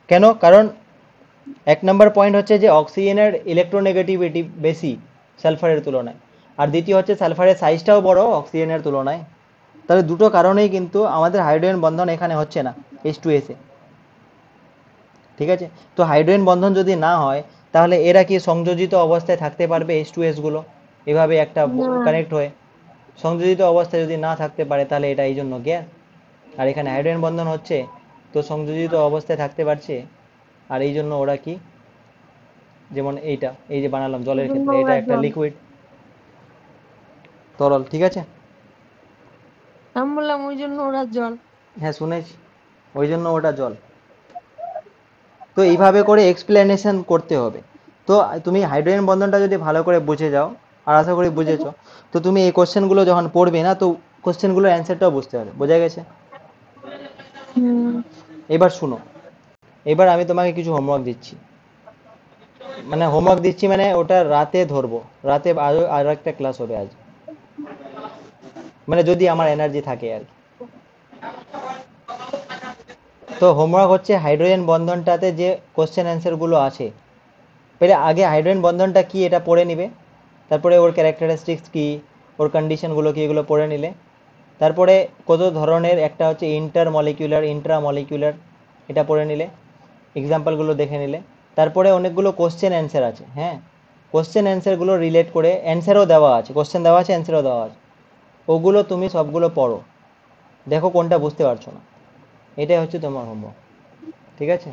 কেন? কারণ এক নম্বর পয়েন্ট হচ্ছে যে অক্সিজেনের ইলেকট্রোনেগেটিভিটি বেশি সালফারের তুলনায়, আর দ্বিতীয় হচ্ছে সালফারের সাইজটাও বড় অক্সিজেনের তুলনায়। তাহলে দুটো কারণেই কিন্তু আমাদের হাইড্রোজেন বন্ধন এখানে হচ্ছে না H2S এ। ঠিক আছে? তো হাইড্রোজেন বন্ধন যদি না হয়, তাহলে এরা কি সংযোজিত অবস্থায় থাকতে পারবে? H2S গুলো এভাবে একটা না। কানেক্ট হয়ে সংযোজিত অবস্থায় যদি না থাকতে পারে, তাহলে এটা এই জন্য গ্যাস। আর এখানে হাইড্রোজেন বন্ধন হচ্ছে, তো সংযোজিত অবস্থায় থাকতে পারছে। আর এই জন্য ওরা কি, যেমন এইটা এই যে বানালাম এই জলের জন্য ক্ষেত্রে, এটা ওরা একটা জল। লিকুইড তরল। ঠিক আছে? আমি বললাম ওই জন্য ওরা জল। হ্যাঁ, শুনেছি, ওই জন্য ওটা জল। তো এইভাবে করে এক্সপ্লেনেশন করতে হবে। তো তুমি হাইড্রোজেন বন্ধনটা যদি ভালো করে বুঝে যাও, আর আশা করি বুঝেছো, তো তুমি এই কোশ্চেনগুলো যখন পড়বে না, তো কোশ্চেনগুলোর অ্যান্সারটাও বুঝতে পারবে। বোঝা গেছে? হুম। এবার শুনো, এবার আমি তোমাকে কিছু হোমওয়ার্ক দিচ্ছি। মানে হোমওয়ার্ক দিচ্ছি মানে ওটা রাতে ধরবো, রাতে আরো আর একটা ক্লাস হবে আজ, মানে যদি আমার এনার্জি থাকে আর কি। তো হোমওয়ার্ক হচ্ছে হাইড্রোজেন বন্ধনটাতে যে কোশ্চেন অ্যান্সারগুলো আছে, পহলে আগে হাইড্রোজেন বন্ধনটা কি এটা পড়ে নিবে, তারপরে ওর ক্যারেক্টারিস্টিক্স কি, ওর কন্ডিশনগুলো কি, এগুলো পড়ে নিলে, তারপরে কত ধরনের, একটা হচ্ছে ইন্টার মলিকিউলার, ইন্ট্রা মলিকিউলার, এটা পড়ে নিলে, এক্সাম্পলগুলো দেখে নিলে, তারপরে অনেকগুলো কোশ্চেন অ্যান্সার আছে। হ্যাঁ, কোশ্চেন অ্যান্সারগুলো রিলেট করে, অ্যান্সারও দেওয়া আছে, কোশ্চেন দেওয়া আছে, অ্যান্সারও দেওয়া আছে, ওগুলো তুমি সবগুলো পড়ো, দেখো কোনটা বুঝতে পারছো না। এটাই হচ্ছে তোমার হোমওয়ার্ক। ঠিক আছে?